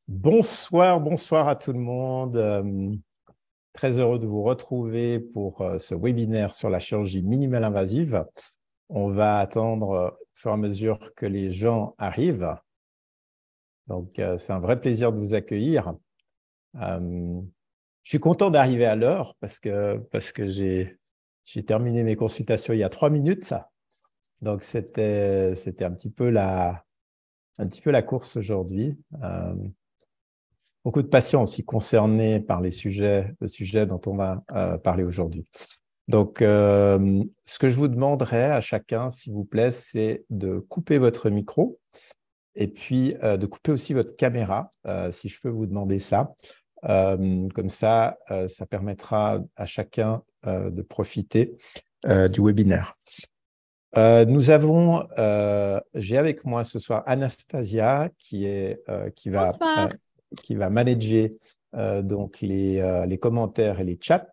Bonsoir, bonsoir à tout le monde. Très heureux de vous retrouver pour ce webinaire sur la chirurgie minimale invasive. On va attendre au fur et à mesure que les gens arrivent. Donc, c'est un vrai plaisir de vous accueillir. Je suis content d'arriver à l'heure parce que j'ai terminé mes consultations il y a 3 minutes. Donc, c'était un petit peu la course aujourd'hui. Beaucoup de patients aussi concernés par le sujet dont on va parler aujourd'hui. Donc, ce que je vous demanderai à chacun, s'il vous plaît, c'est de couper votre micro et puis de couper aussi votre caméra, si je peux vous demander ça. Comme ça, ça permettra à chacun de profiter du webinaire. J'ai avec moi ce soir Anastasia qui Bonsoir. va manager donc les commentaires et les chats.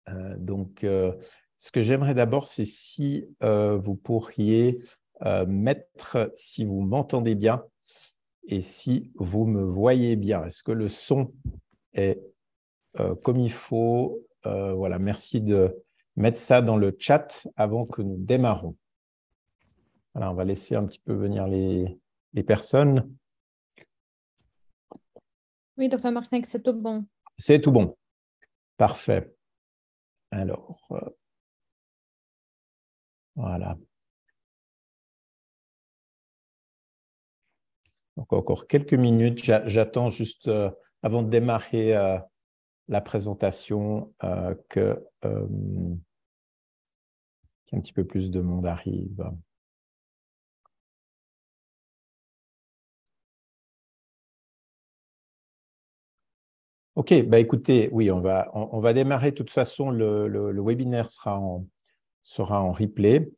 Ce que j'aimerais d'abord, c'est si vous pourriez mettre si vous m'entendez bien et si vous me voyez bien. Est-ce que le son est comme il faut? Voilà, merci de mettre ça dans le chat avant que nous démarrons. Voilà, on va laisser un petit peu venir les personnes. Oui, docteur Martin, c'est tout bon. C'est tout bon. Parfait. Alors, voilà. Donc, encore quelques minutes. J'attends juste, avant de démarrer la présentation, qu'un petit peu plus de monde arrive. OK, bah écoutez, oui, on va démarrer. De toute façon, le webinaire sera en replay.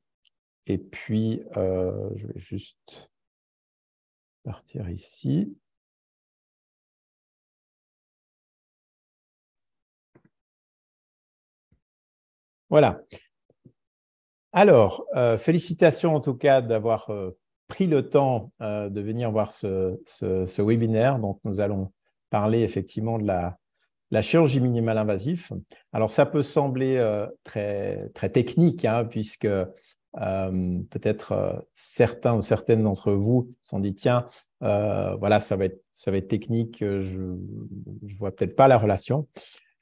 Et puis, je vais juste partir ici. Voilà. Alors, félicitations en tout cas d'avoir pris le temps de venir voir ce webinaire. Donc, nous allons parler effectivement de la chirurgie minimale invasive. Alors, ça peut sembler très, très technique, hein, puisque peut-être certains ou certaines d'entre vous se sont dit, tiens, voilà, ça va être technique, je ne vois peut-être pas la relation.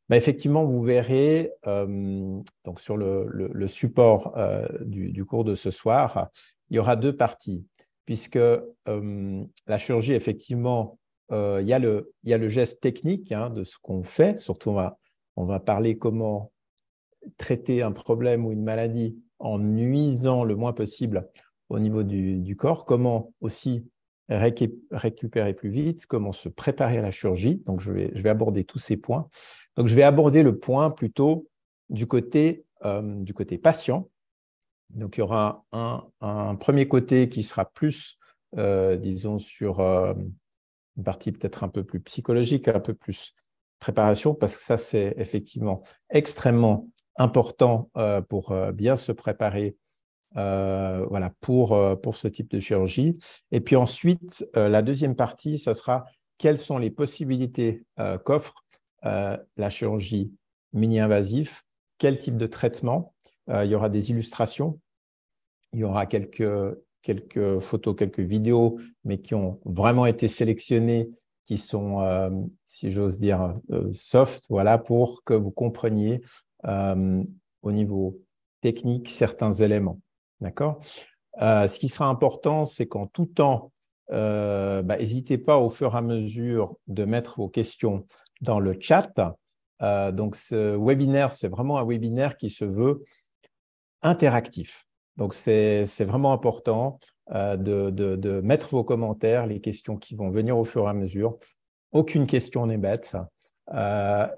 Bah, effectivement, vous verrez donc sur le support du cours de ce soir, il y aura 2 parties, puisque la chirurgie, effectivement, il y a le geste technique hein, de ce qu'on fait. Surtout, on va parler comment traiter un problème ou une maladie en nuisant le moins possible au niveau du corps, comment aussi récupérer plus vite, comment se préparer à la chirurgie. Donc, je vais aborder tous ces points. Donc, je vais aborder le point plutôt du côté patient. Donc, il y aura un premier côté qui sera plus, disons, sur une partie peut-être un peu plus psychologique, un peu plus préparation, parce que ça, c'est effectivement extrêmement important pour bien se préparer voilà, pour ce type de chirurgie. Et puis ensuite, la deuxième partie, ce sera quelles sont les possibilités qu'offre la chirurgie mini-invasive, quel type de traitement. Il y aura des illustrations, il y aura quelques photos, quelques vidéos, mais qui ont vraiment été sélectionnées, qui sont, si j'ose dire, soft, voilà, pour que vous compreniez au niveau technique certains éléments. D'accord? Ce qui sera important, c'est qu'en tout temps, n'hésitez pas au fur et à mesure de mettre vos questions dans le chat. Donc, ce webinaire, c'est vraiment un webinaire qui se veut interactif. Donc, c'est vraiment important de mettre vos commentaires, les questions qui vont venir au fur et à mesure. Aucune question n'est bête.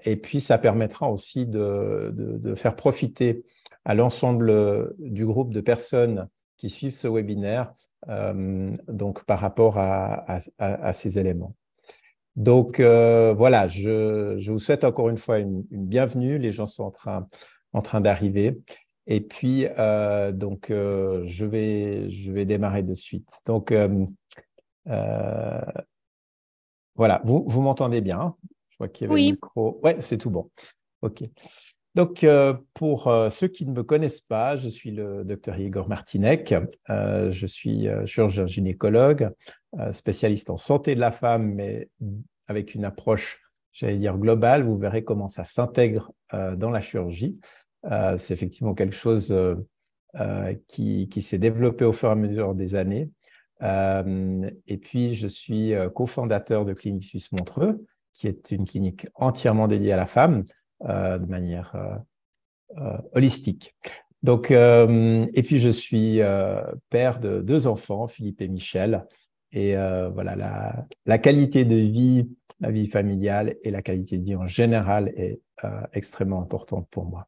Et puis, ça permettra aussi de faire profiter à l'ensemble du groupe de personnes qui suivent ce webinaire donc par rapport à ces éléments. Donc, voilà, je vous souhaite encore une fois une bienvenue. Les gens sont en train d'arriver. Et puis, je vais démarrer de suite. Donc, voilà, vous m'entendez bien, hein? Je vois qu'il y avait le Oui, micro. Ouais, c'est tout bon. OK. Donc, pour ceux qui ne me connaissent pas, je suis le docteur Igor Martinec. Je suis chirurgien gynécologue, spécialiste en santé de la femme, mais avec une approche, j'allais dire, globale. Vous verrez comment ça s'intègre dans la chirurgie. C'est effectivement quelque chose qui s'est développé au fur et à mesure des années. Et puis, je suis cofondateur de Clinique Suisse Montreux, qui est une clinique entièrement dédiée à la femme de manière holistique. Donc, et puis, je suis père de 2 enfants, Philippe et Michel. Et voilà, la qualité de vie, la vie familiale et la qualité de vie en général est extrêmement importante pour moi.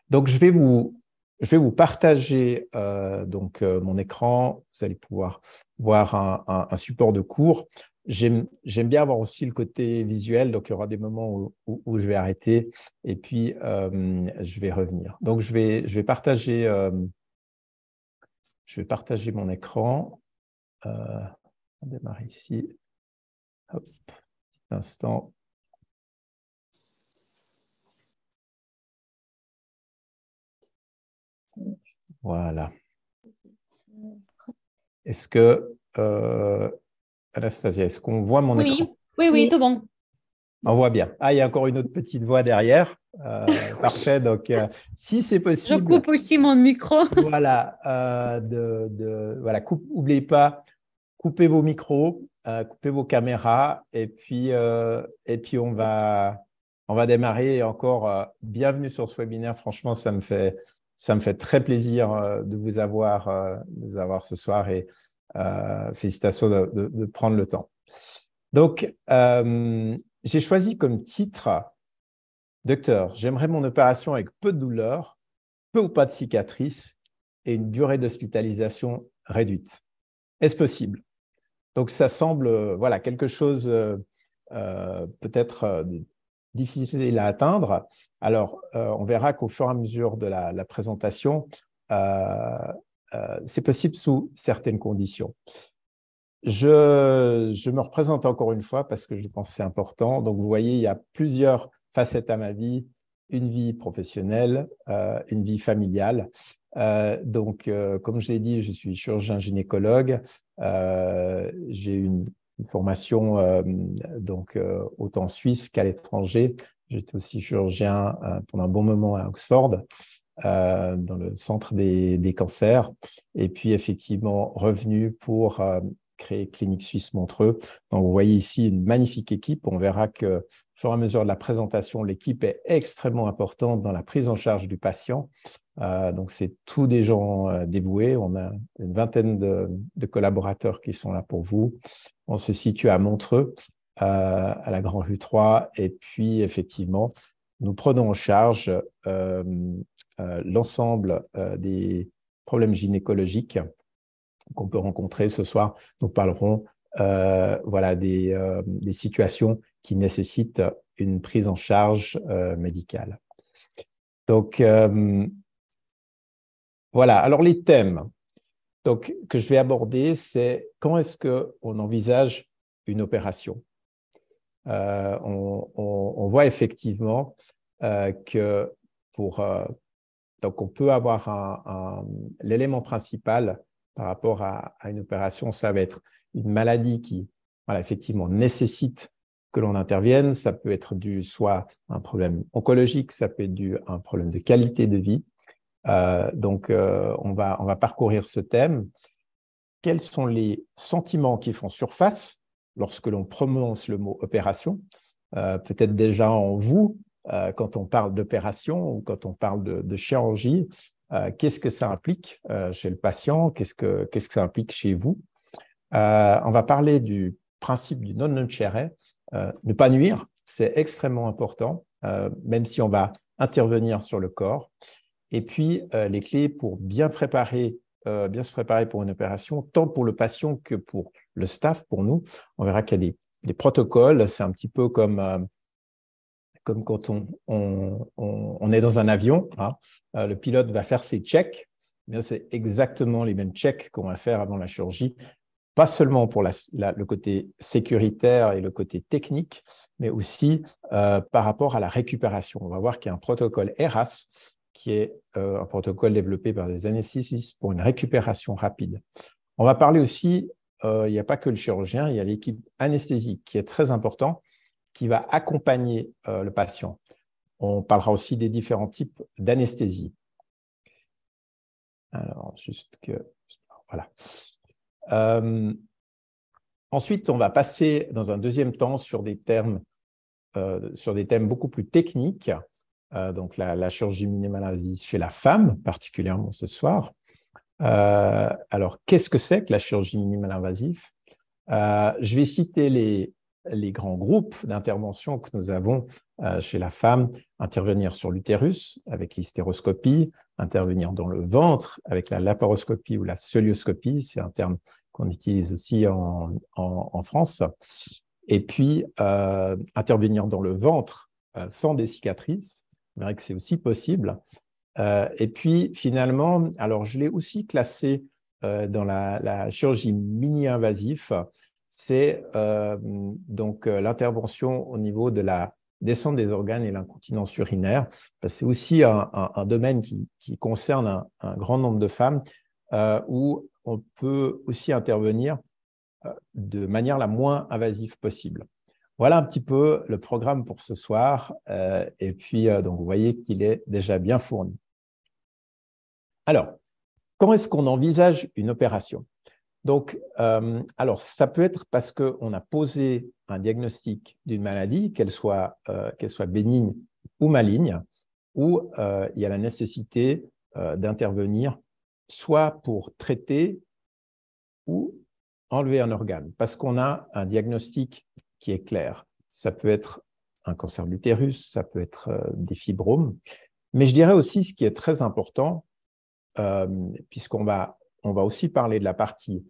Donc, je vais vous partager mon écran. Vous allez pouvoir voir un support de cours. J'aime bien avoir aussi le côté visuel, donc il y aura des moments où je vais arrêter et puis je vais revenir. Donc, je vais partager mon écran. On va démarrer ici. Hop, un instant. Voilà. Est-ce que, Anastasia, est-ce qu'on voit mon écran? oui, tout bon. On voit bien. Ah, il y a encore une autre petite voix derrière. Parfait. Donc, si c'est Je possible, coupe aussi mon micro. voilà, voilà, n'oubliez pas, coupez vos micros, coupez vos caméras, et puis on va démarrer. Et encore, bienvenue sur ce webinaire. Franchement, ça me fait très plaisir de vous avoir ce soir et félicitations de prendre le temps. Donc, j'ai choisi comme titre, Docteur, j'aimerais mon opération avec peu de douleur, peu ou pas de cicatrices et une durée d'hospitalisation réduite. Est-ce possible? Donc, ça semble voilà, quelque chose peut-être difficile à atteindre. Alors, on verra qu'au fur et à mesure de la présentation, c'est possible sous certaines conditions. Je me représente encore une fois parce que je pense que c'est important. Donc, vous voyez, il y a plusieurs facettes à ma vie, une vie professionnelle, une vie familiale. Comme je l'ai dit, je suis chirurgien gynécologue. J'ai une formation autant en Suisse qu'à l'étranger. J'étais aussi chirurgien pendant un bon moment à Oxford, dans le centre des cancers. Et puis, effectivement, revenu pour créé Clinique Suisse Montreux. Donc, vous voyez ici une magnifique équipe. On verra que, au fur et à mesure de la présentation, l'équipe est extrêmement importante dans la prise en charge du patient. Donc, c'est tous des gens dévoués. On a une vingtaine de collaborateurs qui sont là pour vous. On se situe à Montreux, à la Grand Rue 3. Et puis, effectivement, nous prenons en charge l'ensemble des problèmes gynécologiques qu'on peut rencontrer ce soir. Nous parlerons voilà, des situations qui nécessitent une prise en charge médicale. Donc, voilà. Alors, les thèmes que je vais aborder, c'est quand est-ce qu'on envisage une opération? On voit effectivement que donc on peut avoir l'élément principal par rapport à une opération, ça va être une maladie qui, voilà, effectivement, nécessite que l'on intervienne. Ça peut être dû soit à un problème oncologique, ça peut être dû à un problème de qualité de vie. On va parcourir ce thème. Quels sont les sentiments qui font surface lorsque l'on prononce le mot opération? Peut-être déjà en vous, quand on parle d'opération ou quand on parle de chirurgie, qu'est-ce que ça implique chez le patient? Qu'est-ce que ça implique chez vous? On va parler du principe du non-nocere, ne pas nuire, c'est extrêmement important, même si on va intervenir sur le corps. Et puis, les clés pour bien se préparer pour une opération, tant pour le patient que pour le staff, pour nous. On verra qu'il y a des protocoles, c'est un petit peu comme comme quand on est dans un avion, hein, le pilote va faire ses checks. C'est exactement les mêmes checks qu'on va faire avant la chirurgie, pas seulement pour le côté sécuritaire et le côté technique, mais aussi par rapport à la récupération. On va voir qu'il y a un protocole ERAS, qui est un protocole développé par des anesthésistes pour une récupération rapide. On va parler aussi, il n'y a pas que le chirurgien, il y a l'équipe anesthésique qui est très important, qui va accompagner le patient. On parlera aussi des différents types d'anesthésie. Alors, juste que... Voilà. Ensuite, on va passer dans un deuxième temps sur des thèmes beaucoup plus techniques. Donc, la chirurgie mini-invasive chez la femme, particulièrement ce soir. Alors, qu'est-ce que c'est que la chirurgie minimale-invasive? Je vais citer les grands groupes d'intervention que nous avons chez la femme. Intervenir sur l'utérus avec l'hystéroscopie, intervenir dans le ventre avec la laparoscopie ou la cœlioscopie, c'est un terme qu'on utilise aussi en France. Et puis, intervenir dans le ventre sans des cicatrices, vous verrez que c'est aussi possible. Et puis, finalement, alors je l'ai aussi classé dans la chirurgie mini-invasive, c'est donc l'intervention au niveau de la descente des organes et l'incontinence urinaire. C'est aussi un domaine qui concerne un grand nombre de femmes où on peut aussi intervenir de manière la moins invasive possible. Voilà un petit peu le programme pour ce soir. Et puis, donc, vous voyez qu'il est déjà bien fourni. Alors, comment est-ce qu'on envisage une opération? Donc, alors, ça peut être parce qu'on a posé un diagnostic d'une maladie, qu'elle soit bénigne ou maligne, où il y a la nécessité d'intervenir soit pour traiter ou enlever un organe, parce qu'on a un diagnostic qui est clair. Ça peut être un cancer de l'utérus, ça peut être des fibromes, mais je dirais aussi ce qui est très important, puisqu'on va aussi parler de la partie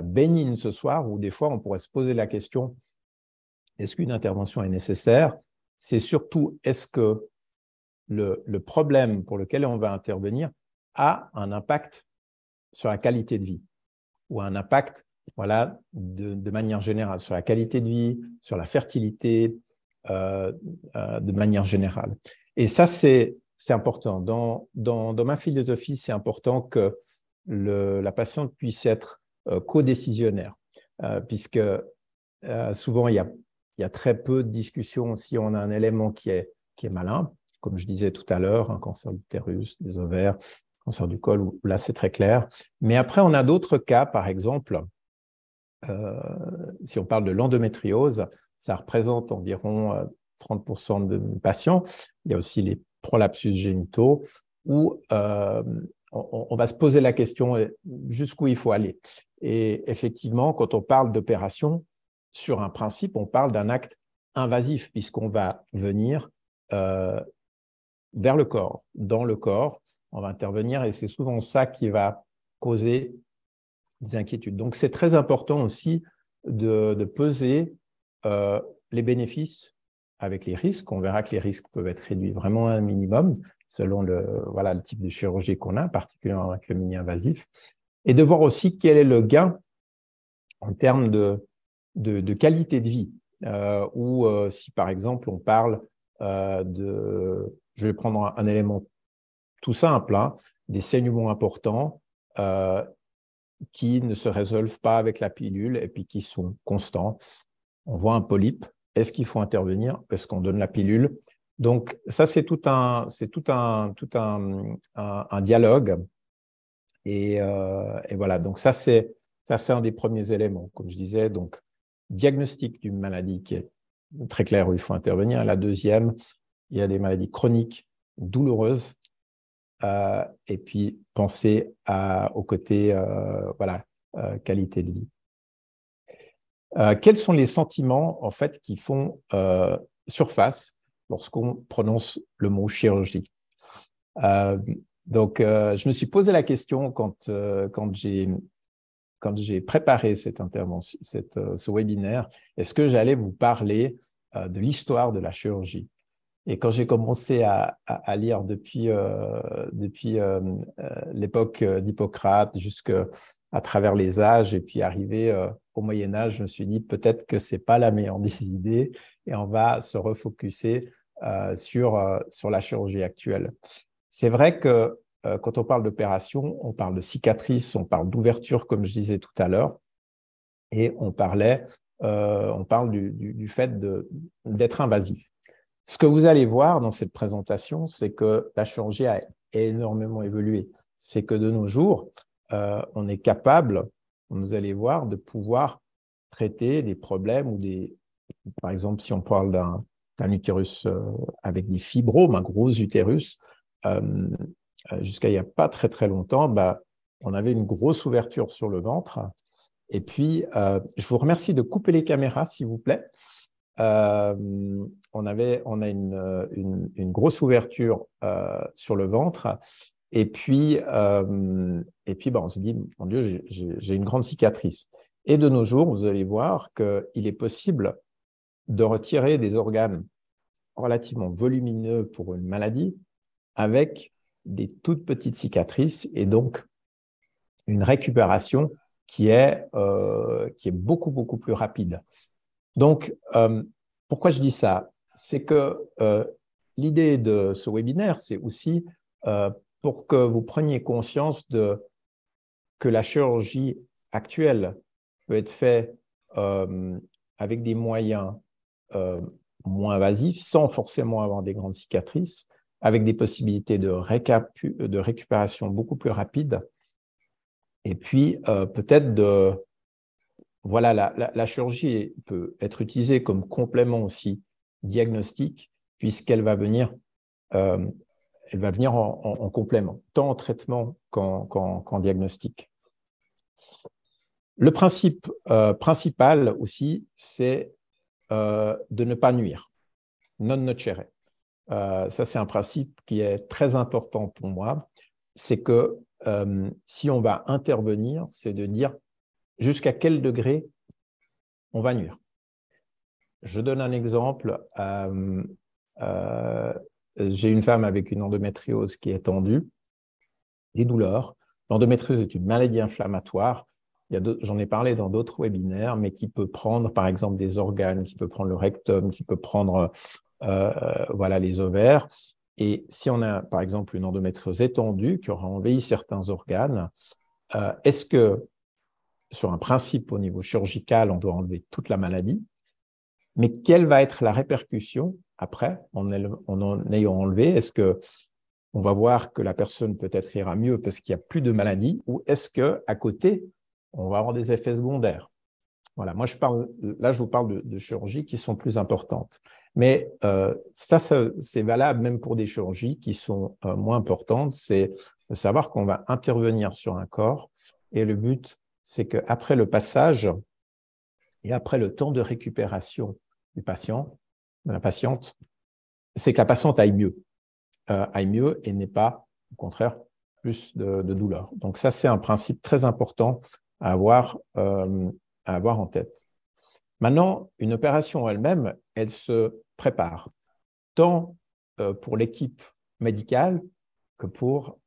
bénigne ce soir, où des fois on pourrait se poser la question, est-ce qu'une intervention est nécessaire? C'est surtout, est-ce que le problème pour lequel on va intervenir a un impact sur la qualité de vie, ou un impact de manière générale, sur la qualité de vie, sur la fertilité, de manière générale. Et ça, c'est important. Dans ma philosophie, c'est important que la patiente puisse être co-décisionnaire, puisque souvent, il y a très peu de discussions si on a un élément qui est malin, comme je disais tout à l'heure, un cancer de l'utérus, des ovaires, cancer du col, où là, c'est très clair. Mais après, on a d'autres cas, par exemple, si on parle de l'endométriose, ça représente environ 30% de patients. Il y a aussi les prolapsus génitaux, où on va se poser la question jusqu'où il faut aller. Et effectivement, quand on parle d'opération, sur un principe, on parle d'un acte invasif, puisqu'on va venir vers le corps, dans le corps, on va intervenir, et c'est souvent ça qui va causer des inquiétudes. Donc, c'est très important aussi de peser les bénéfices avec les risques. On verra que les risques peuvent être réduits vraiment à un minimum selon le type de chirurgie qu'on a, particulièrement avec le mini-invasif, et de voir aussi quel est le gain en termes de qualité de vie. Ou si, par exemple, on parle je vais prendre un élément tout simple, hein, des saignements importants qui ne se résolvent pas avec la pilule et puis qui sont constants. On voit un polype, est-ce qu'il faut intervenir? Est-ce qu'on donne la pilule? Donc, ça, c'est tout un dialogue. Et voilà, donc ça, c'est un des premiers éléments. Comme je disais, donc, diagnostic d'une maladie qui est très clair où il faut intervenir. La deuxième, il y a des maladies chroniques douloureuses. Et puis penser au côté qualité de vie. Quels sont les sentiments en fait qui font surface lorsqu'on prononce le mot chirurgie? Donc, je me suis posé la question quand j'ai préparé cette intervention, ce webinaire, est-ce que j'allais vous parler de l'histoire de la chirurgie? Et quand j'ai commencé à lire depuis l'époque d'Hippocrate jusqu'à travers les âges et puis arrivé au Moyen Âge, je me suis dit peut-être que ce n'est pas la meilleure des idées et on va se refocuser sur la chirurgie actuelle. C'est vrai que quand on parle d'opération, on parle de cicatrices, on parle d'ouverture, comme je disais tout à l'heure, et on parle du fait d'être invasif. Ce que vous allez voir dans cette présentation, c'est que la chirurgie a énormément évolué. C'est que de nos jours, on est capable, vous allez voir, de pouvoir traiter des problèmes par exemple, si on parle d'un utérus avec des fibromes, un gros utérus, jusqu'à il n'y a pas très très longtemps, on avait une grosse ouverture sur le ventre. Et puis, je vous remercie de couper les caméras, s'il vous plaît. On a une grosse ouverture sur le ventre. Et puis, on se dit, mon Dieu, j'ai une grande cicatrice. Et de nos jours, vous allez voir qu'il est possible de retirer des organes relativement volumineux pour une maladie avec des toutes petites cicatrices et donc une récupération qui est beaucoup, beaucoup plus rapide. Donc, pourquoi je dis ça? C'est que l'idée de ce webinaire, c'est aussi pour que vous preniez conscience que la chirurgie actuelle peut être faite avec des moyens moins invasifs, sans forcément avoir des grandes cicatrices, avec des possibilités de récupération beaucoup plus rapides. Et puis, peut-être voilà, la chirurgie peut être utilisée comme complément aussi diagnostique, puisqu'elle va venir, en complément, tant en traitement qu'en diagnostic. Le principe principal aussi, c'est de ne pas nuire, non nocere. Ça, c'est un principe qui est très important pour moi. C'est que si on va intervenir, c'est de dire jusqu'à quel degré on va nuire. Je donne un exemple. J'ai une femme avec une endométriose qui est tendue, des douleurs. L'endométriose est une maladie inflammatoire. J'en ai parlé dans d'autres webinaires, mais qui peut prendre, par exemple, des organes, qui peut prendre le rectum, qui peut prendre voilà, les ovaires. Et si on a, par exemple, une endométriose étendue qui aura envahi certains organes, est-ce que, sur un principe au niveau chirurgical, on doit enlever toute la maladie? Mais quelle va être la répercussion après, en ayant enlevé? Est-ce qu'on va voir que la personne peut-être ira mieux parce qu'il n'y a plus de maladie, ou est-ce qu'à côté, on va avoir des effets secondaires? Voilà, moi, je vous parle de chirurgies qui sont plus importantes. Mais ça c'est valable même pour des chirurgies qui sont moins importantes. C'est de savoir qu'on va intervenir sur un corps. Et le but, c'est qu'après le passage et après le temps de récupération du patient, de la patiente, c'est que la patiente aille mieux et n'ait pas, au contraire, plus de douleur. Donc ça, c'est un principe très important à avoir en tête. Maintenant, une opération elle-même, elle se prépare, tant pour l'équipe médicale que pour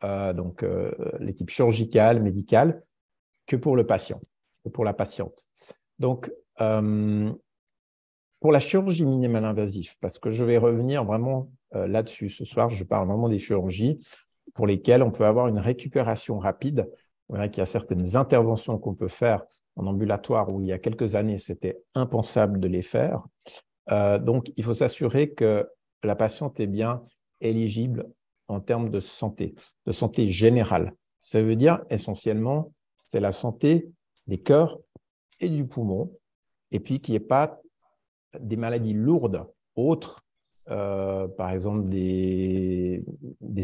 l'équipe chirurgicale, médicale, que pour le patient, que pour la patiente. Donc, pour la chirurgie minimale invasive, parce que je vais revenir vraiment là-dessus ce soir, je parle vraiment des chirurgies pour lesquelles on peut avoir une récupération rapide. Vous verrez qu'il y a certaines interventions qu'on peut faire en ambulatoire où il y a quelques années, c'était impensable de les faire. Donc, il faut s'assurer que la patiente est bien éligible en termes de santé générale. Ça veut dire essentiellement, c'est la santé des cœurs et du poumon, et puis qu'il n'y ait pas des maladies lourdes, autres, par exemple des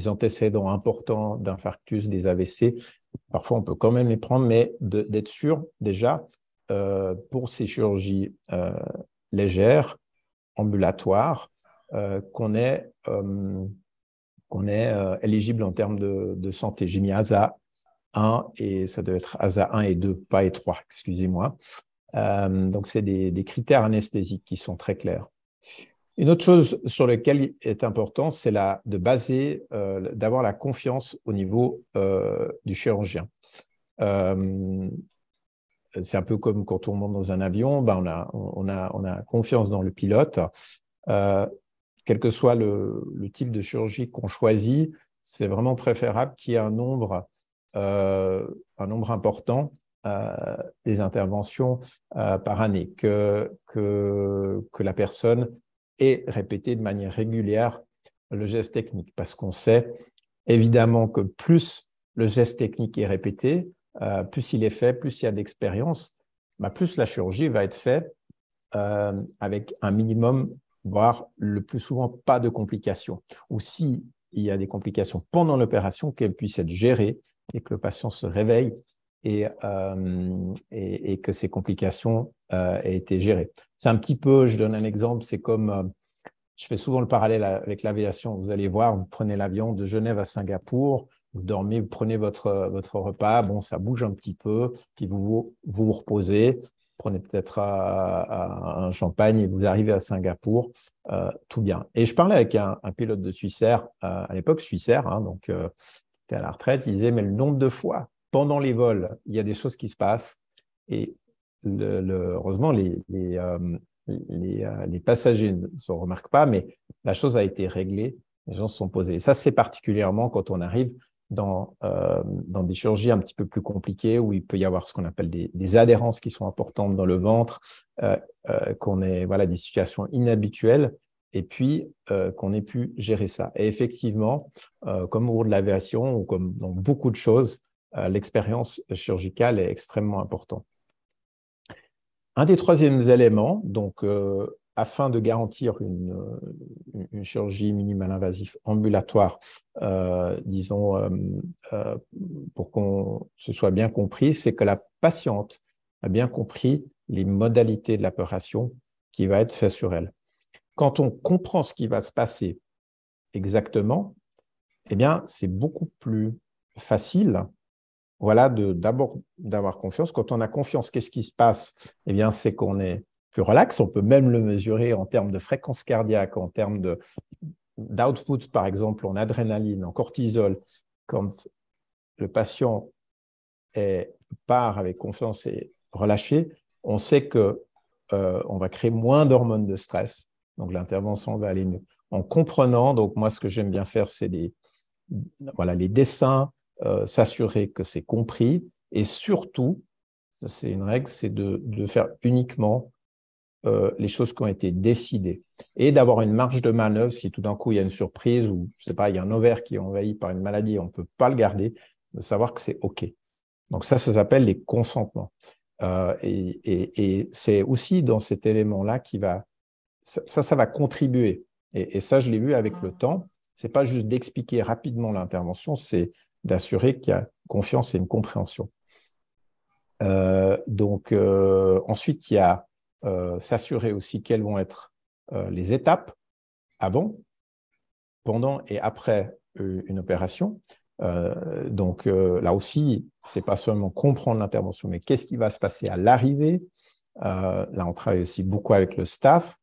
antécédents importants d'infarctus, des AVC. Parfois, on peut quand même les prendre, mais d'être sûr déjà pour ces chirurgies légères, ambulatoires, qu'on est éligible en termes de santé. J'ai mis ASA 1 et ça doit être ASA 1 et 2, pas et 3, excusez-moi. Donc, c'est des critères anesthésiques qui sont très clairs. Une autre chose sur laquelle il est important, c'est d'avoir la confiance au niveau du chirurgien. C'est un peu comme quand on monte dans un avion, ben on a confiance dans le pilote. Quel que soit le type de chirurgie qu'on choisit, c'est vraiment préférable qu'il y ait un nombre important des interventions par année, que la personne ait répété de manière régulière le geste technique. Parce qu'on sait évidemment que plus le geste technique est répété, plus il est fait, plus il y a d'expérience, bah, plus la chirurgie va être faite avec un minimum, voire le plus souvent pas de complications. Ou si il y a des complications pendant l'opération, qu'elles puissent être gérées et que le patient se réveille et que ces complications aient été gérées. C'est un petit peu, je donne un exemple, c'est comme, je fais souvent le parallèle avec l'aviation. Vous allez voir, vous prenez l'avion de Genève à Singapour, vous dormez, vous prenez votre repas, bon, ça bouge un petit peu, puis vous reposez, prenez peut-être un champagne et vous arrivez à Singapour, tout bien. Et je parlais avec un pilote de Swissair, à l'époque Swissair, hein, donc il était à la retraite, il disait, mais le nombre de fois, pendant les vols, il y a des choses qui se passent, et heureusement, les passagers ne se remarquent pas, mais la chose a été réglée, les gens se sont posés. Et ça, c'est particulièrement quand on arrive dans des chirurgies un petit peu plus compliquées, où il peut y avoir ce qu'on appelle des adhérences qui sont importantes dans le ventre, qu'on ait des situations inhabituelles, et puis qu'on ait pu gérer ça. Et effectivement, comme au cours de l'aviation ou comme dans beaucoup de choses, l'expérience chirurgicale est extrêmement importante. Un des troisièmes éléments, donc afin de garantir une chirurgie minimale invasive ambulatoire, disons, pour qu'on se soit bien compris, c'est que la patiente a bien compris les modalités de l'opération qui va être faite sur elle. Quand on comprend ce qui va se passer exactement, eh bien, c'est beaucoup plus facile d'abord d'avoir confiance. Quand on a confiance, qu'est-ce qui se passe? Eh bien, c'est qu'on est plus relax. On peut même le mesurer en termes de fréquence cardiaque, en termes d'output, par exemple, en adrénaline, en cortisol. Quand le patient part avec confiance et relâché, on sait que on va créer moins d'hormones de stress. Donc, l'intervention va aller mieux. En comprenant, donc moi, ce que j'aime bien faire, c'est les dessins, s'assurer que c'est compris, et surtout, ça c'est une règle, c'est de faire uniquement les choses qui ont été décidées et d'avoir une marge de manœuvre si tout d'un coup il y a une surprise ou je sais pas, il y a un ovaire qui est envahi par une maladie et on ne peut pas le garder, de savoir que c'est OK. Donc ça s'appelle les consentements. Et c'est aussi dans cet élément-là ça va contribuer. Et ça, je l'ai vu avec le temps. C'est pas juste d'expliquer rapidement l'intervention, c'est d'assurer qu'il y a confiance et une compréhension. Ensuite, il y a s'assurer aussi quelles vont être les étapes avant, pendant et après une opération. Là aussi, c'est pas seulement comprendre l'intervention, mais qu'est-ce qui va se passer à l'arrivée. Là, on travaille aussi beaucoup avec le staff,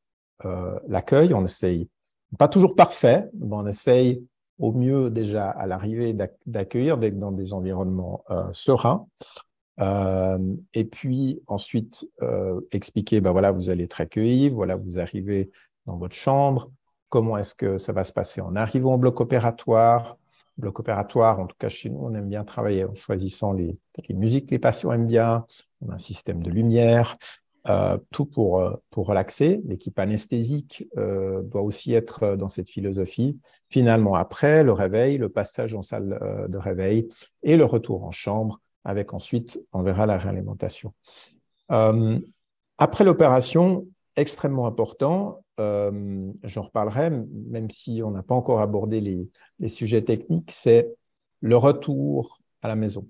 l'accueil. On essaye, pas toujours parfait, mais on essaye au mieux déjà à l'arrivée d'accueillir dans des environnements sereins. Et puis ensuite, expliquer, vous allez être accueilli, vous arrivez dans votre chambre, comment est-ce que ça va se passer en arrivant au bloc opératoire. Bloc opératoire, en tout cas chez nous, on aime bien travailler en choisissant les musiques que les patients aiment bien, on a un système de lumière, tout pour relaxer. L'équipe anesthésique doit aussi être dans cette philosophie. Finalement, après le réveil, le passage en salle de réveil et le retour en chambre, avec ensuite, on verra la réalimentation. Après l'opération, extrêmement important, j'en reparlerai, même si on n'a pas encore abordé les sujets techniques, c'est le retour à la maison.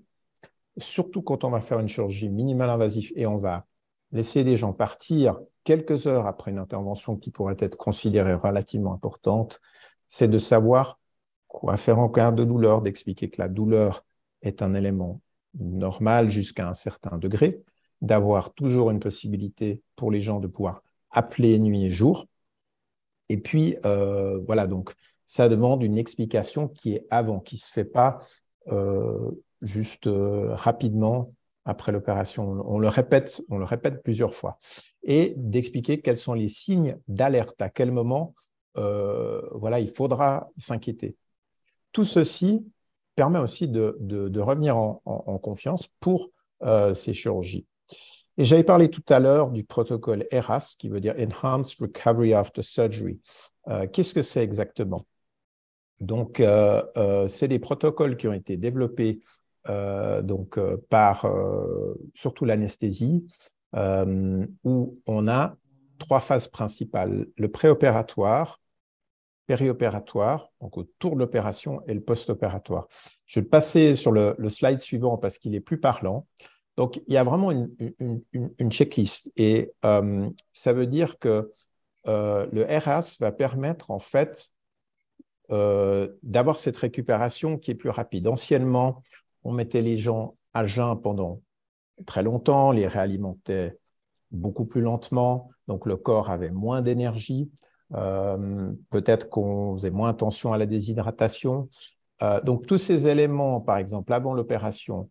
Surtout quand on va faire une chirurgie minimale invasive et on va laisser des gens partir quelques heures après une intervention qui pourrait être considérée relativement importante, c'est de savoir quoi faire en cas de douleur, d'expliquer que la douleur est un élément normal jusqu'à un certain degré, d'avoir toujours une possibilité pour les gens de pouvoir appeler nuit et jour, Et puis, voilà, donc ça demande une explication qui est avant, qui ne se fait pas juste rapidement après l'opération. On le répète plusieurs fois. Et d'expliquer quels sont les signes d'alerte, à quel moment voilà, il faudra s'inquiéter. Tout ceci permet aussi de revenir en confiance pour ces chirurgies. Et j'avais parlé tout à l'heure du protocole ERAS, qui veut dire Enhanced Recovery After Surgery. Qu'est-ce que c'est exactement? Donc, c'est des protocoles qui ont été développés par surtout l'anesthésie, où on a trois phases principales: le préopératoire, périopératoire, donc autour de l'opération, et le post-opératoire. Je vais passer sur le slide suivant parce qu'il est plus parlant. Donc, il y a vraiment une checklist, et ça veut dire que le RAS va permettre en fait d'avoir cette récupération qui est plus rapide. Anciennement, on mettait les gens à jeun pendant très longtemps, les réalimentait beaucoup plus lentement, donc le corps avait moins d'énergie. Peut-être qu'on faisait moins attention à la déshydratation. Donc, tous ces éléments, par exemple, avant l'opération,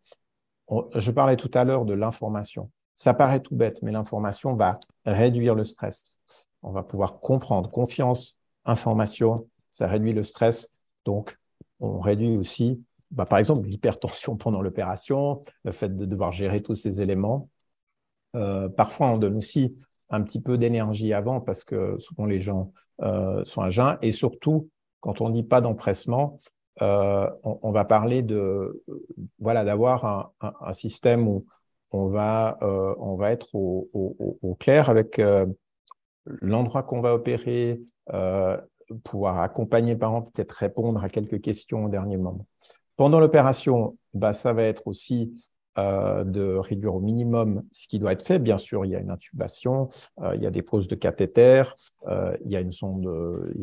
je parlais tout à l'heure de l'information. Ça paraît tout bête, mais l'information va réduire le stress. On va pouvoir comprendre. Confiance, information, ça réduit le stress. Donc, on réduit aussi, par exemple, l'hypertension pendant l'opération, le fait de devoir gérer tous ces éléments. Parfois, on donne aussi un petit peu d'énergie avant parce que souvent les gens sont à jeun. Et surtout, quand on ne dit pas d'empressement, on va parler voilà, d'avoir un système où on va être au clair avec l'endroit qu'on va opérer, pouvoir accompagner par exemple, peut-être répondre à quelques questions au dernier moment. Pendant l'opération, ça va être aussi de réduire au minimum ce qui doit être fait. Bien sûr, il y a une intubation, il y a des poses de cathéter, il y a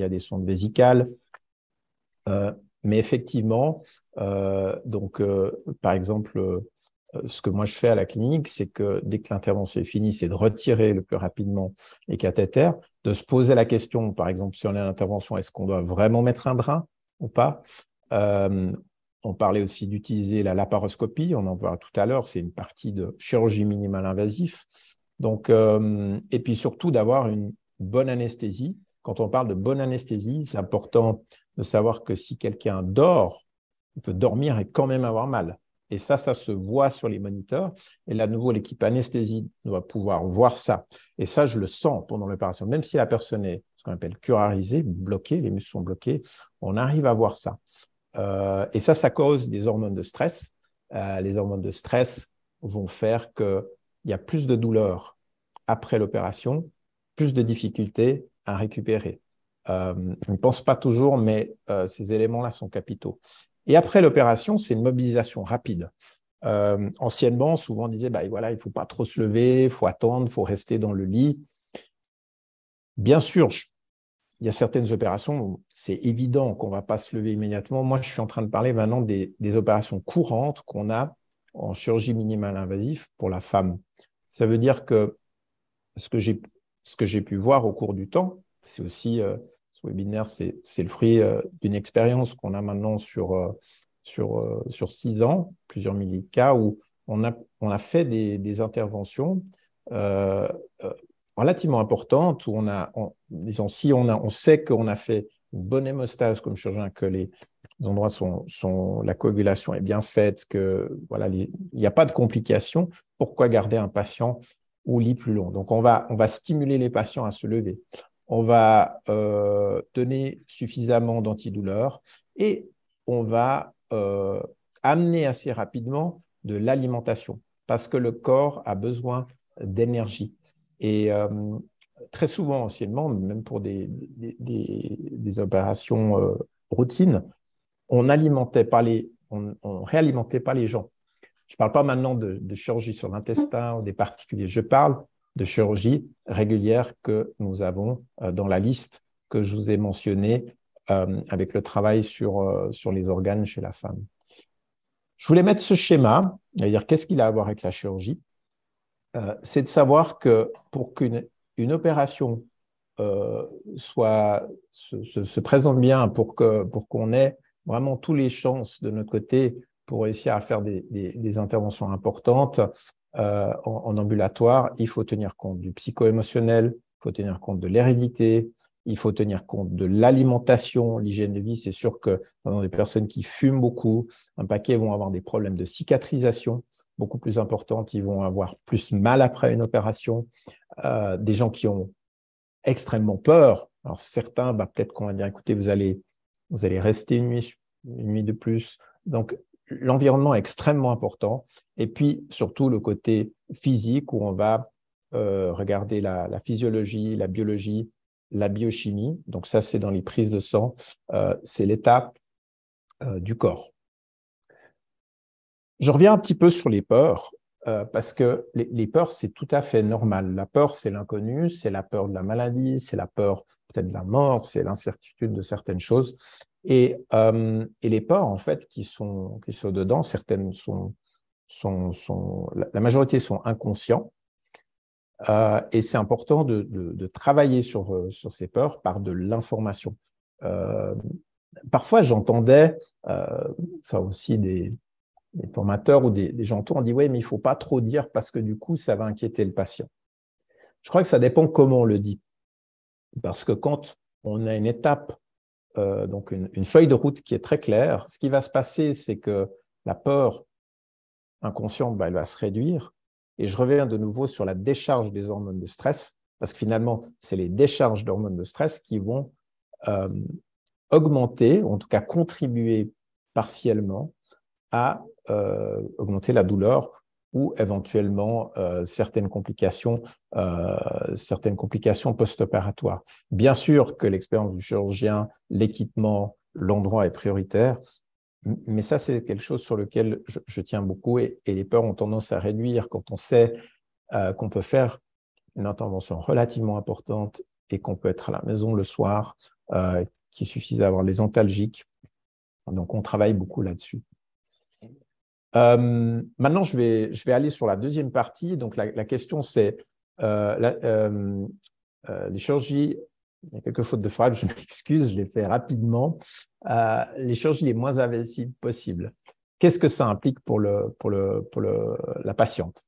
des sondes vésicales. Mais effectivement, par exemple, ce que moi je fais à la clinique, c'est que dès que l'intervention est finie, c'est de retirer le plus rapidement les cathéters, de se poser la question, par exemple, si on est à l'intervention, est-ce qu'on doit vraiment mettre un drain ou pas? On parlait aussi d'utiliser la laparoscopie, on en verra tout à l'heure, c'est une partie de chirurgie minimale invasive. Donc, et puis surtout d'avoir une bonne anesthésie. Quand on parle de bonne anesthésie, c'est important de savoir que si quelqu'un dort, il peut dormir et quand même avoir mal. Et ça se voit sur les moniteurs. Et là, de nouveau, l'équipe anesthésie doit pouvoir voir ça. Et ça, je le sens pendant l'opération. Même si la personne est ce qu'on appelle curarisée, bloquée, les muscles sont bloqués, on arrive à voir ça. Et ça cause des hormones de stress. Les hormones de stress vont faire qu'il y a plus de douleur après l'opération, plus de difficultés à récupérer. On ne pense pas toujours, mais ces éléments-là sont capitaux. Et après l'opération, c'est une mobilisation rapide. Anciennement, souvent on disait, voilà, il ne faut pas trop se lever, il faut attendre, il faut rester dans le lit. Bien sûr, il y a certaines opérations où c'est évident qu'on ne va pas se lever immédiatement. Moi, je suis en train de parler maintenant des opérations courantes qu'on a en chirurgie minimale invasive pour la femme. Ça veut dire que ce que j'ai pu voir au cours du temps, c'est aussi, ce webinaire, c'est le fruit d'une expérience qu'on a maintenant sur 6 ans, plusieurs milliers de cas, où on a fait des interventions relativement importantes, où disons, si on sait qu'on a fait une bonne hémostase comme chirurgien, que les endroits la coagulation est bien faite, que voilà, il n'y a pas de complications, pourquoi garder un patient au lit plus long? Donc, on va stimuler les patients à se lever. On va donner suffisamment d'antidouleurs et on va amener assez rapidement de l'alimentation parce que le corps a besoin d'énergie. Et très souvent, anciennement, même pour des opérations routines, on réalimentait pas les gens. Je ne parle pas maintenant de chirurgie sur l'intestin ou des particuliers. Je parle de chirurgie régulière que nous avons dans la liste que je vous ai mentionnée avec le travail sur les organes chez la femme. Je voulais mettre ce schéma, c'est-à-dire qu'est-ce qu'il a à voir avec la chirurgie. C'est de savoir que pour qu'une opération se présente bien pour qu'on ait vraiment toutes les chances de notre côté pour réussir à faire des interventions importantes en ambulatoire, il faut tenir compte du psycho-émotionnel, il faut tenir compte de l'hérédité, il faut tenir compte de l'alimentation, l'hygiène de vie. C'est sûr que dans des personnes qui fument beaucoup, un paquet vont avoir des problèmes de cicatrisation beaucoup plus importantes, ils vont avoir plus mal après une opération. Des gens qui ont extrêmement peur. Alors certains, peut-être qu'on va dire, écoutez, vous allez rester une nuit de plus. Donc, l'environnement est extrêmement important. Et puis, surtout, le côté physique où on va regarder la physiologie, la biologie, la biochimie. Donc, ça, c'est dans les prises de sang. C'est l'étape du corps. Je reviens un petit peu sur les peurs. Parce que les peurs, c'est tout à fait normal. La peur, c'est l'inconnu, c'est la peur de la maladie, c'est la peur peut-être de la mort, c'est l'incertitude de certaines choses. Et les peurs, en fait, qui sont dedans, certaines la majorité sont inconscients. Et c'est important de travailler sur ces peurs par de l'information. Parfois, j'entendais, ça aussi des formateurs ou des gens autour, on dit « oui, mais il ne faut pas trop dire parce que du coup, ça va inquiéter le patient ». Je crois que ça dépend comment on le dit. Parce que quand on a une étape, donc une feuille de route qui est très claire, ce qui va se passer, c'est que la peur inconsciente, elle va se réduire. Et je reviens de nouveau sur la décharge des hormones de stress, parce que finalement, c'est les décharges d'hormones de stress qui vont augmenter, ou en tout cas contribuer partiellement à augmenter la douleur ou éventuellement certaines complications post-opératoires. Bien sûr que l'expérience du chirurgien, l'équipement, l'endroit est prioritaire, mais ça, c'est quelque chose sur lequel je tiens beaucoup et les peurs ont tendance à réduire quand on sait qu'on peut faire une intervention relativement importante et qu'on peut être à la maison le soir, qu'il suffit d'avoir les antalgiques. Donc, on travaille beaucoup là-dessus. Maintenant, je vais aller sur la deuxième partie. Donc, la question, c'est les chirurgies, il y a quelques fautes de frappe, je m'excuse, je l'ai fait rapidement. Les chirurgies les moins invasives possibles. Qu'est-ce que ça implique pour la patiente?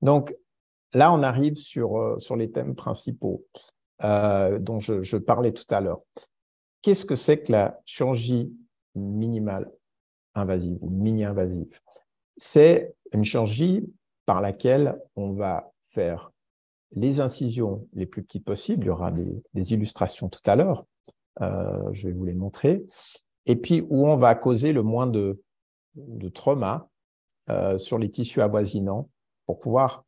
Donc, là, on arrive sur les thèmes principaux dont je parlais tout à l'heure. Qu'est-ce que c'est que la chirurgie minimale invasive ou mini-invasive? C'est une chirurgie par laquelle on va faire les incisions les plus petites possibles. Il y aura des illustrations tout à l'heure. Je vais vous les montrer. Et puis, où on va causer le moins de trauma sur les tissus avoisinants pour pouvoir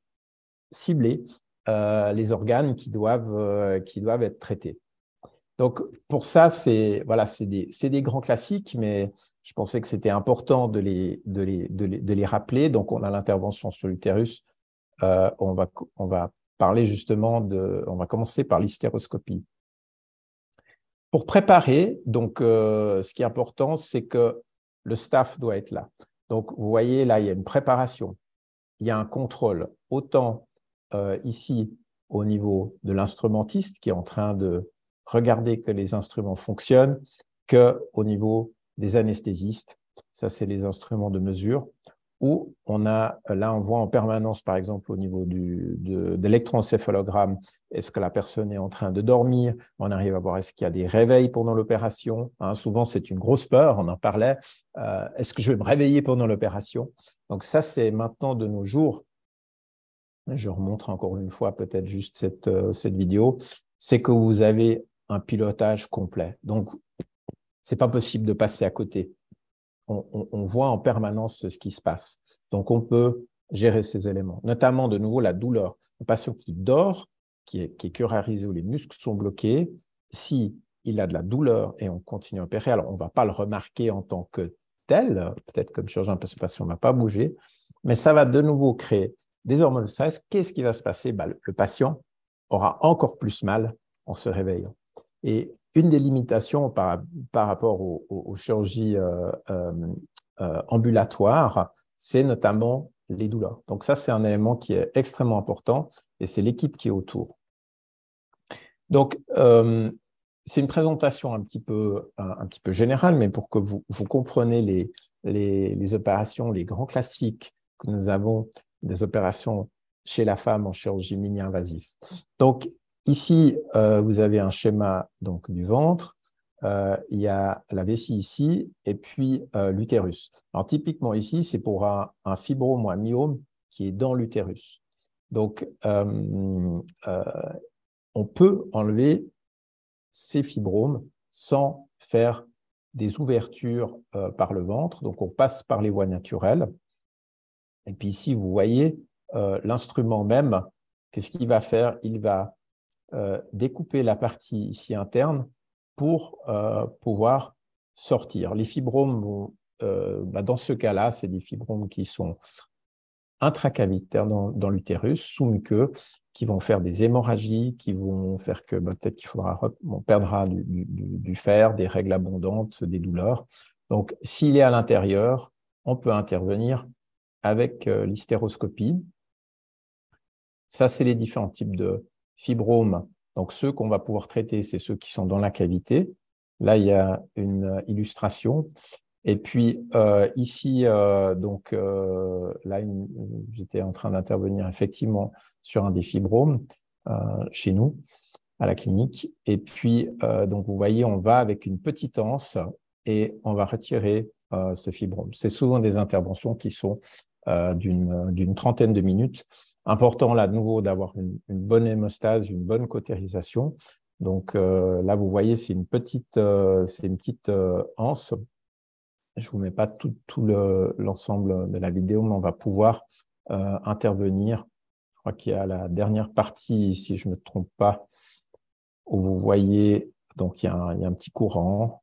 cibler les organes qui doivent être traités. Donc, pour ça, c'est des grands classiques, mais je pensais que c'était important de les rappeler. Donc, on a l'intervention sur l'utérus. On va parler justement on va commencer par l'hystéroscopie. Pour préparer, donc, ce qui est important, c'est que le staff doit être là. Donc, vous voyez, là, il y a une préparation, il y a un contrôle, autant ici au niveau de l'instrumentiste qui est en train de regarder que les instruments fonctionnent, qu'au niveau des anesthésistes. Ça, c'est les instruments de mesure. Où on voit en permanence, par exemple, au niveau de l'électroencéphalogramme, est-ce que la personne est en train de dormir? On arrive à voir est-ce qu'il y a des réveils pendant l'opération. Souvent, c'est une grosse peur, on en parlait. Est-ce que je vais me réveiller pendant l'opération? Donc ça, c'est maintenant de nos jours. Je remontre encore une fois peut-être juste cette vidéo. C'est que vous avez un pilotage complet. Donc, ce n'est pas possible de passer à côté. On voit en permanence ce qui se passe. Donc, on peut gérer ces éléments, notamment de nouveau la douleur. Un patient qui dort, qui est curarisé, où les muscles sont bloqués, si il a de la douleur et on continue à opérer, alors on ne va pas le remarquer en tant que tel, peut-être comme chirurgien parce que le patient ne va pas bouger, mais ça va de nouveau créer des hormones de stress. Qu'est-ce qui va se passer? Le patient aura encore plus mal en se réveillant. Et une des limitations par rapport aux chirurgies ambulatoires, c'est notamment les douleurs. Donc ça, c'est un élément qui est extrêmement important et c'est l'équipe qui est autour. Donc, c'est une présentation un petit peu générale, mais pour que vous compreniez les opérations, les grands classiques que nous avons des opérations chez la femme en chirurgie mini-invasive. Donc, ici, vous avez un schéma donc, du ventre. Il y a la vessie ici et puis l'utérus. Alors, typiquement ici, c'est pour un fibrome ou un myome qui est dans l'utérus. Donc, on peut enlever ces fibromes sans faire des ouvertures par le ventre. Donc, on passe par les voies naturelles. Et puis ici, vous voyez l'instrument même. Qu'est-ce qu'il va faire? Il va découper la partie ici interne pour pouvoir sortir. Les fibromes vont, dans ce cas-là, c'est des fibromes qui sont intracavitaires dans l'utérus, sous muqueux, qui vont faire des hémorragies, qui vont faire que peut-être qu'il faudra, on perdra du fer, des règles abondantes, des douleurs. Donc, s'il est à l'intérieur, on peut intervenir avec l'hystéroscopie. Ça, c'est les différents types de fibromes. Donc, ceux qu'on va pouvoir traiter, c'est ceux qui sont dans la cavité. Là, il y a une illustration. Et puis, ici, là, j'étais en train d'intervenir effectivement sur un des fibromes chez nous, à la clinique. Et puis, donc, vous voyez, on va avec une petite anse et on va retirer ce fibrome. C'est souvent des interventions qui sont d'une trentaine de minutes. Important, là, de nouveau, d'avoir une bonne hémostase, une bonne cautérisation. Donc, là, vous voyez, c'est une petite anse. Je ne vous mets pas tout l'ensemble de la vidéo, mais on va pouvoir intervenir. Je crois qu'il y a la dernière partie, si je ne me trompe pas, où vous voyez, donc il y a un petit courant.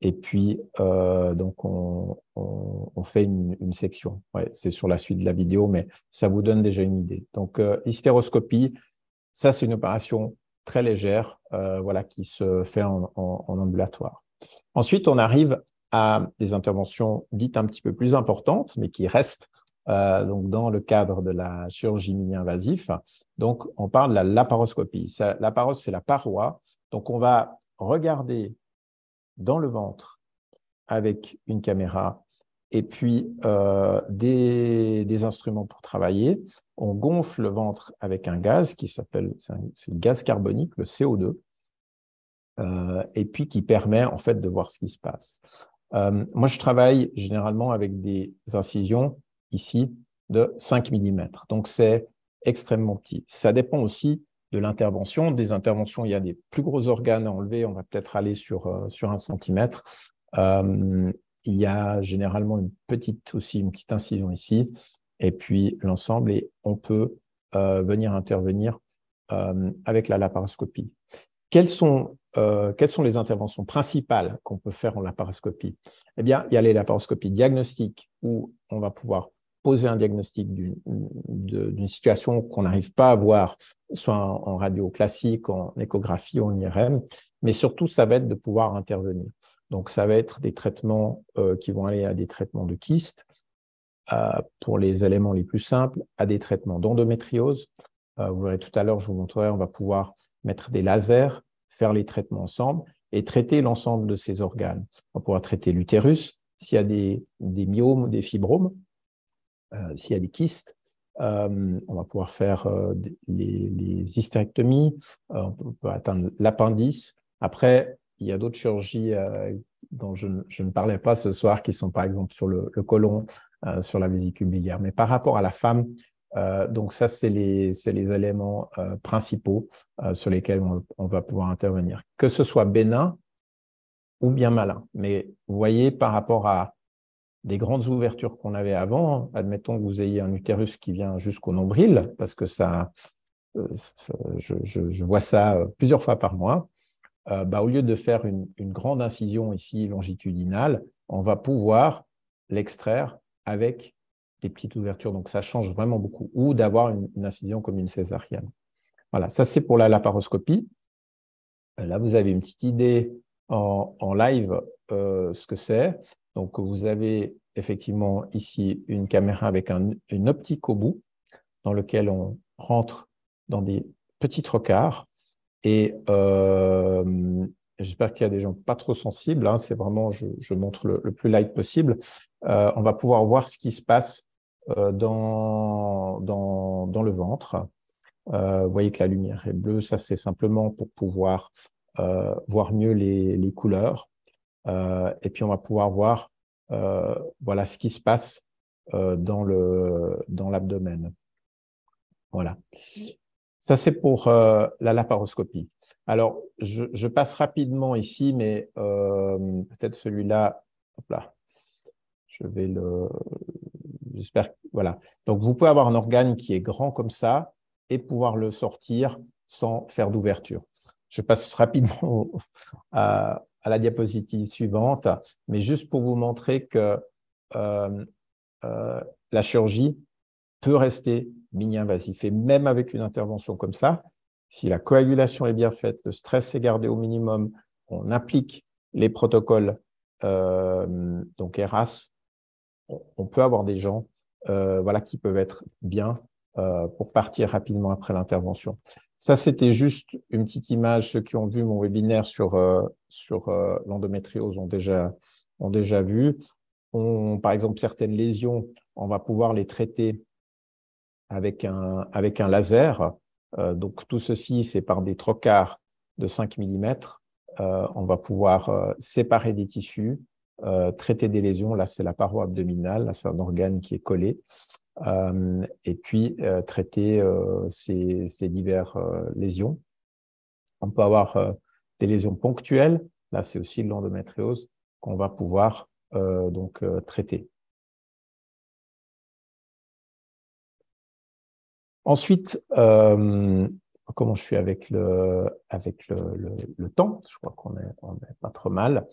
Et puis, donc, on fait une section. Ouais, c'est sur la suite de la vidéo, mais ça vous donne déjà une idée. Donc, hystéroscopie, ça, c'est une opération très légère voilà, qui se fait en ambulatoire. Ensuite, on arrive à des interventions dites un petit peu plus importantes, mais qui restent donc dans le cadre de la chirurgie mini-invasive. Donc, on parle de la laparoscopie. La parose, c'est la paroi. Donc, on va regarder dans le ventre avec une caméra et puis des instruments pour travailler. On gonfle le ventre avec un gaz qui s'appelle, c'est le gaz carbonique, le CO2, et puis qui permet en fait de voir ce qui se passe. Moi, je travaille généralement avec des incisions ici de 5 mm. Donc, c'est extrêmement petit. Ça dépend aussi de l'intervention. Des interventions, il y a des plus gros organes à enlever. On va peut-être aller sur 1 centimètre. Il y a généralement une petite incision ici. Et puis, l'ensemble, et on peut venir intervenir avec la laparoscopie. Quelles sont les interventions principales qu'on peut faire en laparoscopie? Eh bien, il y a les laparoscopies diagnostiques où on va pouvoir poser un diagnostic d'une situation qu'on n'arrive pas à voir, soit en radio classique, en échographie ou en IRM, mais surtout, ça va être de pouvoir intervenir. Donc, ça va être des traitements qui vont aller à des traitements de kystes, pour les éléments les plus simples, à des traitements d'endométriose. Vous verrez tout à l'heure, je vous montrerai, on va pouvoir mettre des lasers, faire les traitements ensemble et traiter l'ensemble de ces organes. On va pouvoir traiter l'utérus, s'il y a des myomes ou des fibromes, s'il y a des kystes, on va pouvoir faire les hystérectomies, on peut atteindre l'appendice. Après, il y a d'autres chirurgies dont je ne parlais pas ce soir, qui sont par exemple sur le côlon, sur la vésicule biliaire. Mais par rapport à la femme, donc ça, c'est les éléments principaux sur lesquels on va pouvoir intervenir. Que ce soit bénin ou bien malin. Mais vous voyez, par rapport à des grandes ouvertures qu'on avait avant, admettons que vous ayez un utérus qui vient jusqu'au nombril, parce que je vois ça plusieurs fois par mois, au lieu de faire une grande incision ici longitudinale, on va pouvoir l'extraire avec des petites ouvertures. Donc, ça change vraiment beaucoup. Ou d'avoir une incision comme une césarienne. Voilà, ça c'est pour la laparoscopie. Là, vous avez une petite idée en live ce que c'est. Donc, vous avez effectivement ici une caméra avec une optique au bout dans lequel on rentre dans des petits trocards Et j'espère qu'il y a des gens pas trop sensibles, hein, c'est vraiment, je montre le plus light possible. On va pouvoir voir ce qui se passe dans le ventre. Vous voyez que la lumière est bleue, ça c'est simplement pour pouvoir voir mieux les couleurs. Et puis on va pouvoir voir voilà, ce qui se passe dans l'abdomen. Voilà. Ça, c'est pour la laparoscopie. Alors, je passe rapidement ici, mais peut-être celui-là, hop là, je vais le… J'espère, voilà. Donc, vous pouvez avoir un organe qui est grand comme ça et pouvoir le sortir sans faire d'ouverture. Je passe rapidement à la diapositive suivante, mais juste pour vous montrer que euh, la chirurgie peut rester mini-invasif. Et même avec une intervention comme ça, si la coagulation est bien faite, le stress est gardé au minimum, on applique les protocoles donc ERAS, on peut avoir des gens voilà, qui peuvent être bien pour partir rapidement après l'intervention. Ça, c'était juste une petite image. Ceux qui ont vu mon webinaire sur l'endométriose ont déjà vu. Par exemple, certaines lésions, on va pouvoir les traiter avec un laser. Donc, tout ceci, c'est par des trocars de 5 mm. On va pouvoir séparer des tissus, traiter des lésions. Là, c'est la paroi abdominale. Là, c'est un organe qui est collé. Et puis, traiter ces diverses lésions. On peut avoir des lésions ponctuelles. Là, c'est aussi de l'endométriose qu'on va pouvoir traiter. Ensuite, comment je suis avec le temps? Je crois qu'on est pas trop mal.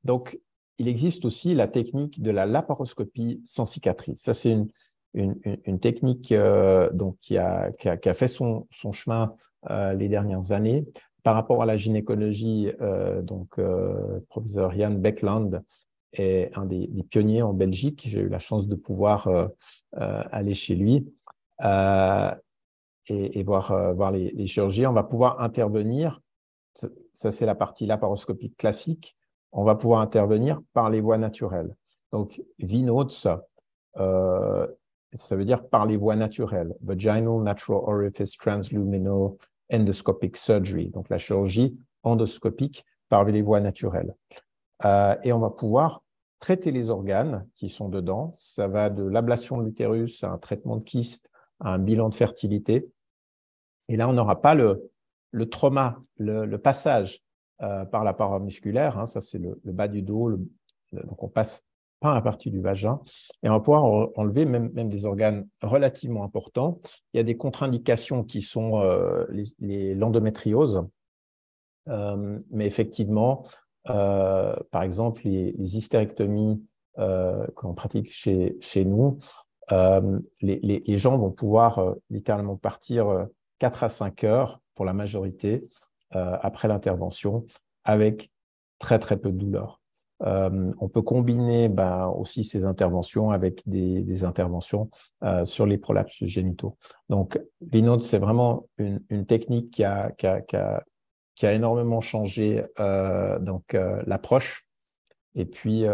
Donc, il existe aussi la technique de la laparoscopie sans cicatrice. Ça, c'est une technique donc, qui a fait son chemin les dernières années. Par rapport à la gynécologie, professeur Jan Beckland est un des pionniers en Belgique. J'ai eu la chance de pouvoir aller chez lui. Et voir les chirurgies. On va pouvoir intervenir, ça c'est la partie laparoscopique classique, on va pouvoir intervenir par les voies naturelles. Donc, VNOTES, ça veut dire par les voies naturelles. Vaginal Natural Orifice Transluminal Endoscopic Surgery, donc la chirurgie endoscopique par les voies naturelles. Et on va pouvoir traiter les organes qui sont dedans. Ça va de l'ablation de l'utérus à un traitement de kyste, à un bilan de fertilité. Et là, on n'aura pas le trauma, le passage par la paroi musculaire. Hein, ça, c'est le bas du dos. Donc, on passe par la partie du vagin. Et on va pouvoir enlever même des organes relativement importants. Il y a des contre-indications qui sont l'endométriose. Mais effectivement, par exemple, les hystérectomies que l'on pratique chez nous, les gens vont pouvoir littéralement partir 4 à 5 heures pour la majorité après l'intervention avec très très peu de douleur. On peut combiner aussi ces interventions avec des interventions sur les prolapses génitaux. Donc, VNOTES, c'est vraiment une technique qui a énormément changé l'approche. Et puis,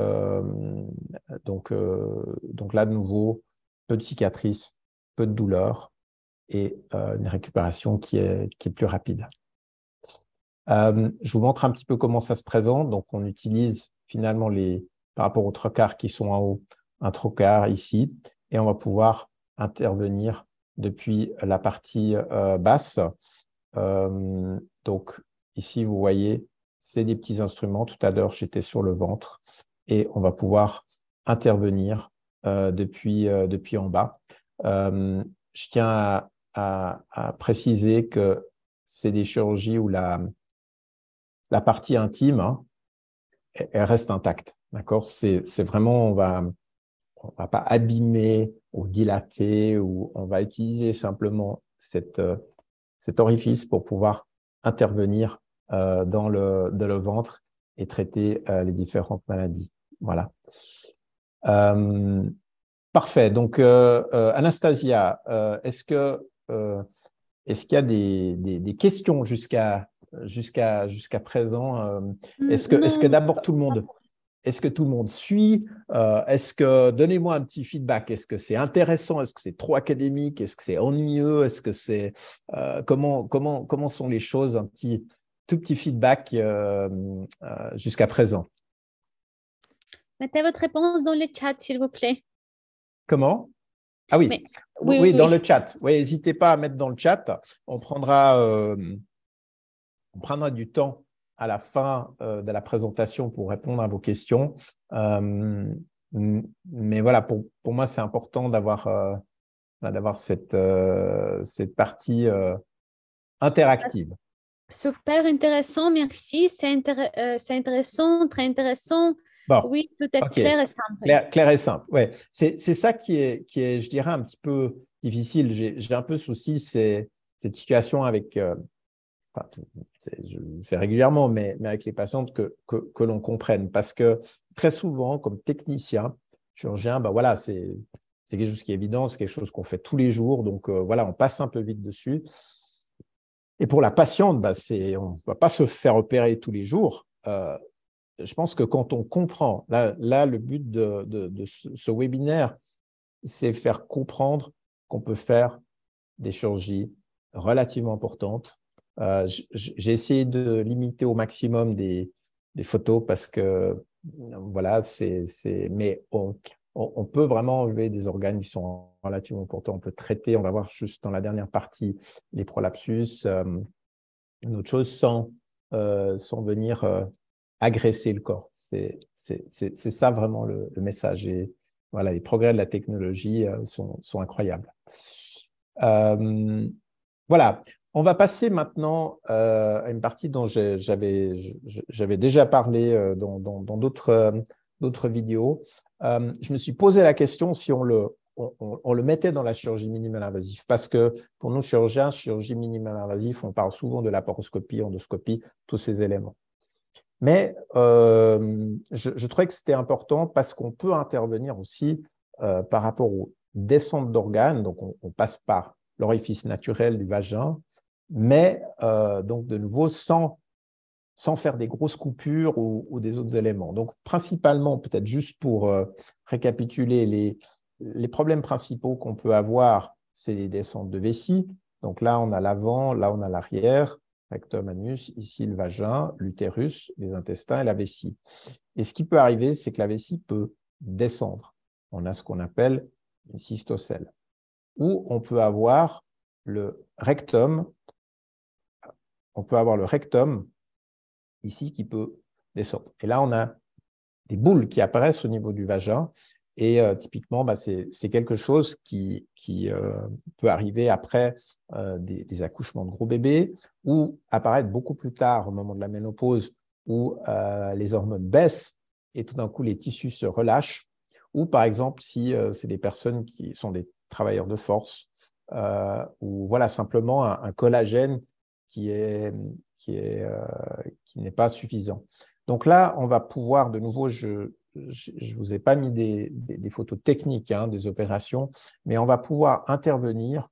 donc là, de nouveau, peu de cicatrices, peu de douleur et une récupération qui est plus rapide. Je vous montre un petit peu comment ça se présente. Donc, on utilise finalement par rapport aux trocars qui sont en haut, un trocar ici, et on va pouvoir intervenir depuis la partie basse. Donc, ici, vous voyez, c'est des petits instruments. Tout à l'heure, j'étais sur le ventre et on va pouvoir intervenir depuis en bas. Je tiens à préciser que c'est des chirurgies où la partie intime, hein, elle reste intacte. D'accord? C'est vraiment, on va pas abîmer ou dilater, ou on va utiliser simplement cet orifice pour pouvoir intervenir dans le ventre et traiter les différentes maladies. Voilà. Parfait. Donc, Anastasia, est-ce est-ce qu'il y a des questions jusqu'à présent? Est-ce que Non, d'abord est-ce que tout le monde suit? Est-ce que, donnez-moi un petit feedback. Est-ce que c'est intéressant? Est-ce que c'est trop académique? Est-ce que c'est ennuyeux? Est-ce que c'est comment sont les choses? Un tout petit feedback jusqu'à présent. mettez votre réponse dans le chat, s'il vous plaît. Comment? Ah oui, Mais, oui, dans oui. le chat. Oui, n'hésitez pas à mettre dans le chat. On prendra du temps à la fin de la présentation pour répondre à vos questions. Mais voilà, pour moi, c'est important d'avoir cette partie interactive. Super intéressant, merci. C'est intéressant, très intéressant. Bon, Oui, tout est OK. clair et simple. Clair et simple. Ouais. C'est ça qui est, je dirais, un petit peu difficile. J'ai un peu souci, c'est cette situation avec, enfin, je le fais régulièrement, mais avec les patientes que l'on comprenne. Parce que très souvent, comme technicien, chirurgien, ben voilà, c'est quelque chose qui est évident, c'est quelque chose qu'on fait tous les jours. Donc voilà, on passe un peu vite dessus. Et pour la patiente, ben, on ne va pas se faire opérer tous les jours. Je pense que quand on comprend, là le but de ce webinaire, c'est faire comprendre qu'on peut faire des chirurgies relativement importantes. J'ai essayé de limiter au maximum des photos parce que, voilà, mais on peut vraiment enlever des organes qui sont relativement importants. On peut traiter, on va voir juste dans la dernière partie, les prolapsus, une autre chose, sans venir agresser le corps. C'est ça vraiment le message. Et voilà, les progrès de la technologie sont incroyables. Voilà, on va passer maintenant à une partie dont j'avais déjà parlé dans d'autres vidéos. Je me suis posé la question si on le mettait dans la chirurgie minimale invasive, parce que pour nous chirurgiens, chirurgie minimale invasive, on parle souvent de laparoscopie, endoscopie, tous ces éléments. Mais je trouvais que c'était important parce qu'on peut intervenir aussi par rapport aux descentes d'organes. Donc, on passe par l'orifice naturel du vagin, mais donc de nouveau sans faire des grosses coupures ou des autres éléments. Donc, principalement, peut-être juste pour récapituler, les problèmes principaux qu'on peut avoir, c'est les descentes de vessie. Donc là, on a l'avant, là, on a l'arrière, rectum, anus, ici le vagin, l'utérus, les intestins et la vessie. Et ce qui peut arriver, c'est que la vessie peut descendre. On a ce qu'on appelle une cystocèle. Ou on peut avoir le rectum, ici qui peut descendre. Et là, on a des boules qui apparaissent au niveau du vagin. Et typiquement, c'est quelque chose qui peut arriver après des accouchements de gros bébés ou apparaître beaucoup plus tard au moment de la ménopause où les hormones baissent et tout d'un coup, les tissus se relâchent. Ou par exemple, si c'est des personnes qui sont des travailleurs de force ou voilà, simplement un collagène qui n'est pas suffisant. Donc là, on va pouvoir de nouveau, je ne vous ai pas mis des photos techniques des opérations, mais on va pouvoir intervenir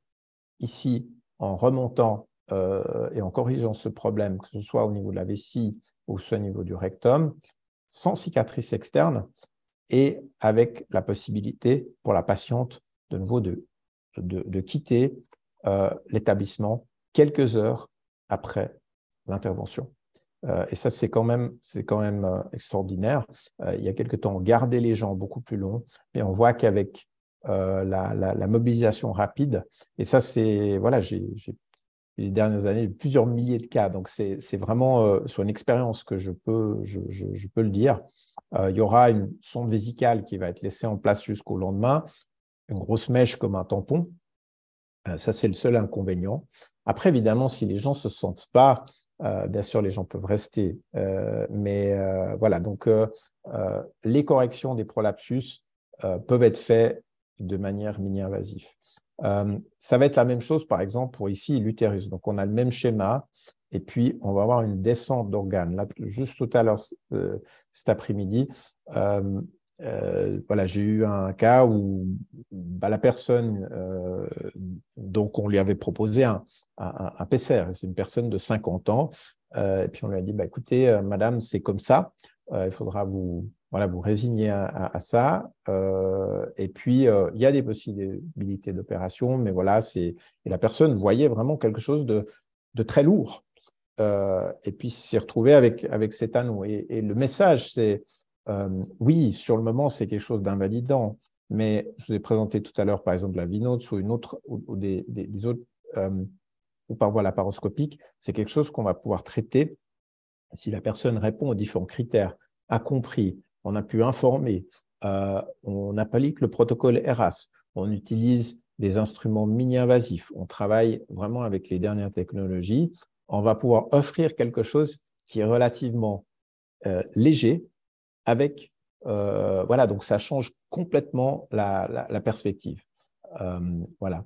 ici en remontant et en corrigeant ce problème, que ce soit au niveau de la vessie ou soit au niveau du rectum, sans cicatrice externe et avec la possibilité pour la patiente de nouveau de quitter l'établissement quelques heures après l'intervention. Et ça, c'est quand même extraordinaire. Il y a quelque temps, on gardait les gens beaucoup plus long, mais on voit qu'avec la mobilisation rapide, et ça, c'est, voilà, les dernières années, plusieurs milliers de cas, donc c'est vraiment sur une expérience que je peux le dire. Il y aura une sonde vésicale qui va être laissée en place jusqu'au lendemain, une grosse mèche comme un tampon. Ça, c'est le seul inconvénient. Après, évidemment, si les gens ne se sentent pas, bien sûr, les gens peuvent rester. Mais voilà, donc les corrections des prolapsus peuvent être faites de manière mini-invasive. Ça va être la même chose, par exemple, pour ici, l'utérus. Donc, on a le même schéma. Et puis, on va avoir une descente d'organes. Là, juste tout à l'heure, cet après-midi, voilà, j'ai eu un cas où la personne Donc, on lui avait proposé un PCR. C'est une personne de 50 ans. Et puis, on lui a dit, bah, écoutez, madame, c'est comme ça. Il faudra vous résigner à ça. Et puis, il y a des possibilités d'opération, mais voilà, et la personne voyait vraiment quelque chose de très lourd. Et puis, s'est retrouvé avec cet anneau. Et le message, c'est, oui, sur le moment, c'est quelque chose d'invalidant, mais je vous ai présenté tout à l'heure, par exemple, la Vinote ou une autre, ou des autres, ou par voie laparoscopique, c'est quelque chose qu'on va pouvoir traiter si la personne répond aux différents critères, a compris, on a pu informer, on applique le protocole ERAS, on utilise des instruments mini-invasifs, on travaille vraiment avec les dernières technologies, on va pouvoir offrir quelque chose qui est relativement léger avec, voilà, donc ça change complètement la perspective. Voilà.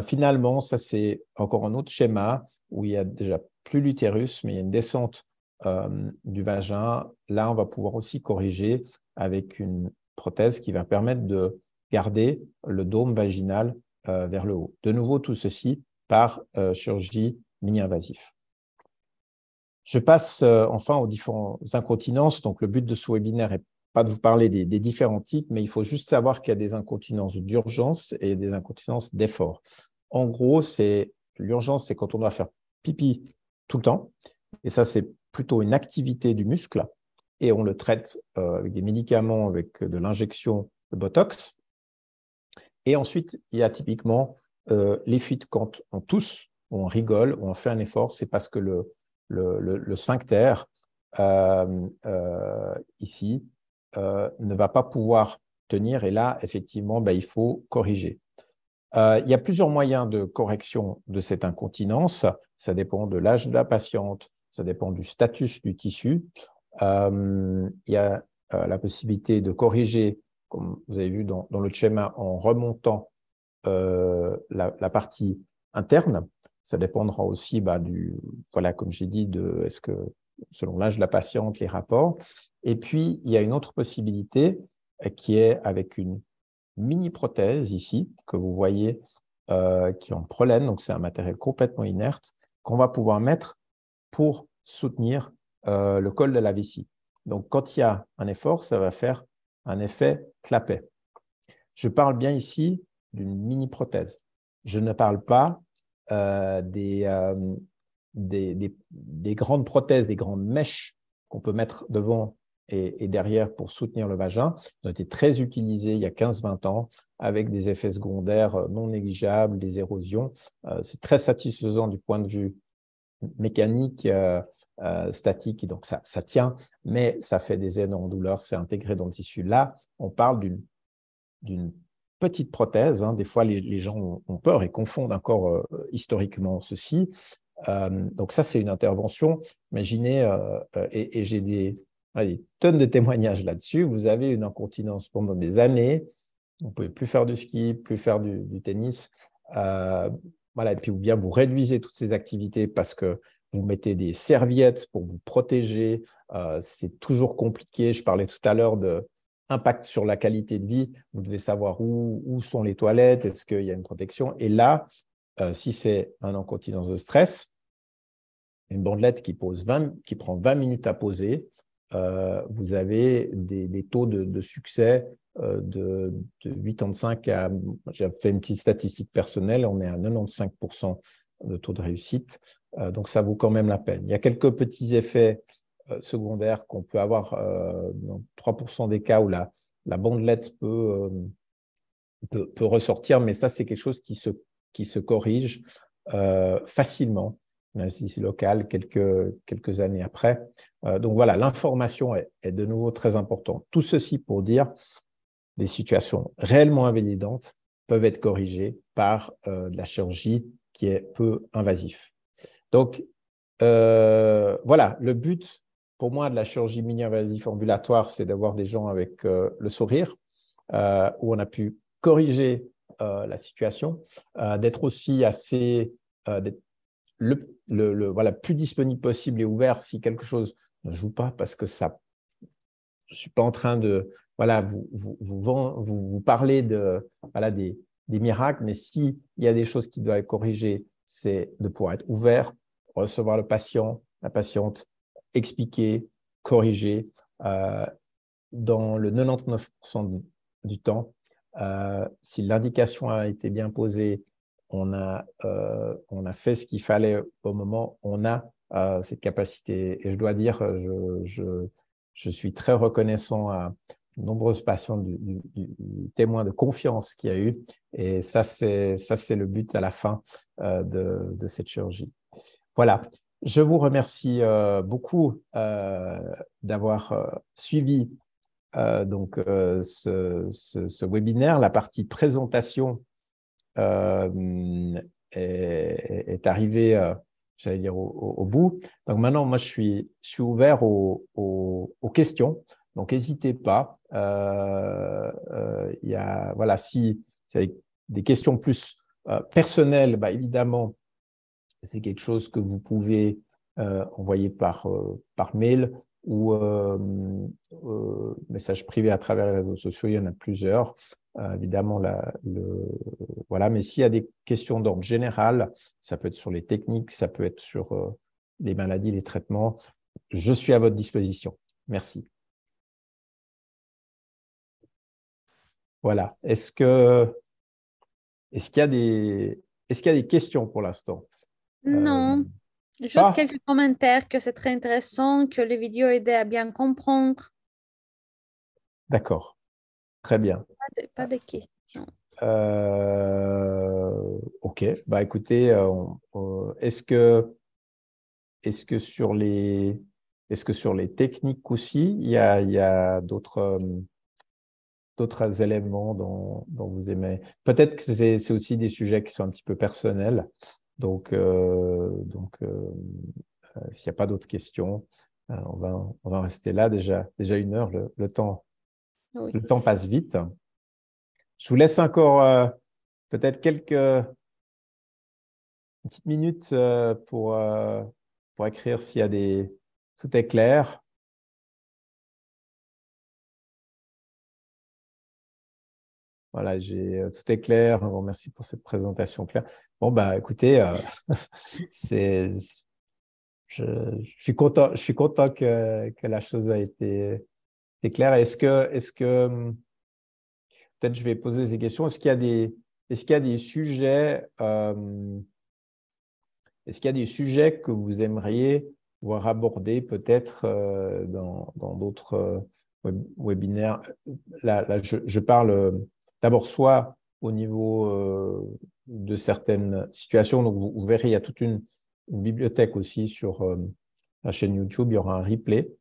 Finalement, ça c'est encore un autre schéma où il y a déjà plus l'utérus, mais il y a une descente du vagin. Là, on va pouvoir aussi corriger avec une prothèse qui va permettre de garder le dôme vaginal vers le haut. De nouveau, tout ceci par chirurgie mini-invasive. Je passe enfin aux différentes incontinences. Donc, le but de ce webinaire n'est pas de vous parler des différents types, mais il faut juste savoir qu'il y a des incontinences d'urgence et des incontinences d'effort. En gros, l'urgence, c'est quand on doit faire pipi tout le temps. Et ça, c'est plutôt une activité du muscle. Et on le traite avec des médicaments, avec de l'injection de Botox. Et ensuite, il y a typiquement les fuites quand on tousse, ou on rigole, ou on fait un effort. C'est parce que le sphincter, ici, ne va pas pouvoir tenir. Et là, effectivement, il faut corriger. Il y a plusieurs moyens de correction de cette incontinence. Ça dépend de l'âge de la patiente, ça dépend du statut du tissu. Il y a la possibilité de corriger, comme vous avez vu dans le schéma, en remontant la partie interne. Ça dépendra aussi voilà, comme j'ai dit, est-ce que selon l'âge de la patiente, les rapports. Et puis, il y a une autre possibilité qui est avec une mini-prothèse ici, que vous voyez, qui est en prolène, donc c'est un matériel complètement inerte, qu'on va pouvoir mettre pour soutenir le col de la vessie. Donc, quand il y a un effort, ça va faire un effet clapet. Je parle bien ici d'une mini-prothèse. Je ne parle pas des grandes prothèses, des grandes mèches qu'on peut mettre devant et derrière pour soutenir le vagin. Ils ont été très utilisés il y a 15-20 ans avec des effets secondaires non négligeables, des érosions. C'est très satisfaisant du point de vue mécanique, statique, donc ça tient, mais ça fait des énormes douleurs, c'est intégré dans le tissu. Là, on parle d'une petite prothèse. Des fois, les gens ont peur et confondent encore historiquement ceci. Donc ça, c'est une intervention. Imaginez, et j'ai des tonnes de témoignages là-dessus. Vous avez une incontinence pendant des années. Vous ne pouvez plus faire du ski, plus faire du tennis. Voilà, et puis ou bien vous réduisez toutes ces activités parce que vous mettez des serviettes pour vous protéger. C'est toujours compliqué. Je parlais tout à l'heure de impact sur la qualité de vie. Vous devez savoir où sont les toilettes, est-ce qu'il y a une protection. Et là, si c'est un incontinence de stress, une bandelette qui prend 20 minutes à poser, vous avez des taux de succès de 85 à… J'ai fait une petite statistique personnelle, on est à 95% de taux de réussite. Donc, ça vaut quand même la peine. Il y a quelques petits effets secondaires qu'on peut avoir dans 3% des cas où la bandelette peut ressortir, mais ça, c'est quelque chose qui se corrige facilement, l'anesthésie locale, quelques années après. Donc voilà, l'information est de nouveau très importante. Tout ceci pour dire des situations réellement invalidantes peuvent être corrigées par de la chirurgie qui est peu invasive. Donc voilà, le but pour moi de la chirurgie mini-invasive ambulatoire, c'est d'avoir des gens avec le sourire, où on a pu corriger la situation, d'être aussi assez voilà, plus disponible possible et ouvert si quelque chose ne joue pas, parce que ça, je ne suis pas en train de voilà, vous parler de, voilà, des des miracles, mais s'il y a des choses qui doivent être corrigées, c'est de pouvoir être ouvert, recevoir le patient, la patiente, expliquer, corriger. Dans le 99% du temps, si l'indication a été bien posée, on a fait ce qu'il fallait au moment, on a cette capacité. Et je dois dire, je suis très reconnaissant à nombreuses patients du témoin de confiance qu'il y a eu. Et ça, c'est le but à la fin de cette chirurgie. Voilà. Je vous remercie beaucoup d'avoir suivi ce webinaire. La partie présentation est arrivée, j'allais dire, au bout. Donc maintenant, moi, je suis ouvert aux questions. Donc, n'hésitez pas. Voilà, si vous avez des questions plus personnelles, bah, évidemment, c'est quelque chose que vous pouvez envoyer par mail ou message privé à travers les réseaux sociaux. Il y en a plusieurs. Évidemment, voilà. Mais s'il y a des questions d'ordre général, ça peut être sur les techniques, ça peut être sur les maladies, les traitements. Je suis à votre disposition. Merci. Voilà. Est-ce qu'il y a des questions pour l'instant? Non, juste Pas? quelques commentaires que c'est très intéressant, que les vidéos aident à bien comprendre. D'accord. Très bien. Pas de questions. Ok, bah écoutez, est-ce que sur les techniques aussi, il y a d'autres éléments dont vous aimez? Peut-être que c'est aussi des sujets qui sont un petit peu personnels. Donc, s'il n'y a pas d'autres questions, on va rester là. Déjà 1 heure, le temps Oui. passe vite. Je vous laisse encore peut-être une petite minute pour écrire s'il y a tout est clair. Voilà, tout est clair. Bon, merci pour cette présentation claire. Bon, bah, écoutez, je suis content que la chose a été claire. Est-ce que peut-être je vais poser ces questions. Est-ce qu'il y a des sujets que vous aimeriez voir abordés peut-être dans d'autres webinaires? Là, je parle d'abord soit au niveau de certaines situations. Donc, vous verrez, il y a toute une bibliothèque aussi sur la chaîne YouTube. Il y aura un replay.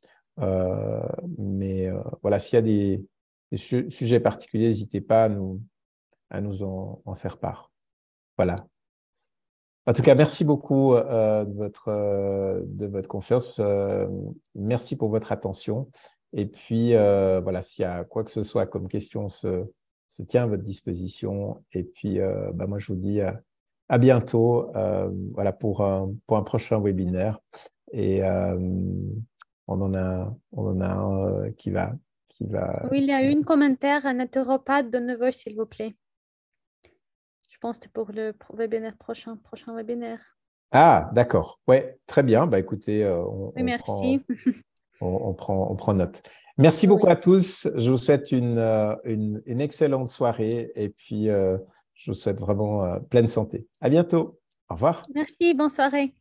Mais voilà, s'il y a des sujets particuliers, n'hésitez pas à nous en faire part. Voilà. En tout cas, merci beaucoup de votre confiance. Merci pour votre attention. Et puis, voilà, s'il y a quoi que ce soit comme question, se tient à votre disposition. Et puis, bah, moi, je vous dis à bientôt voilà, pour un prochain webinaire. Et on en a un qui va… Oui, il y a un commentaire, un naturopathe de nouveau, s'il vous plaît. Je pense que c'est pour le webinaire prochain webinaire. Ah, d'accord. Ouais, très bien. Bah, écoutez, Oui, merci. on prend note. Merci beaucoup Oui. à tous. Je vous souhaite une excellente soirée et puis je vous souhaite vraiment pleine santé. À bientôt. Au revoir. Merci, bonne soirée.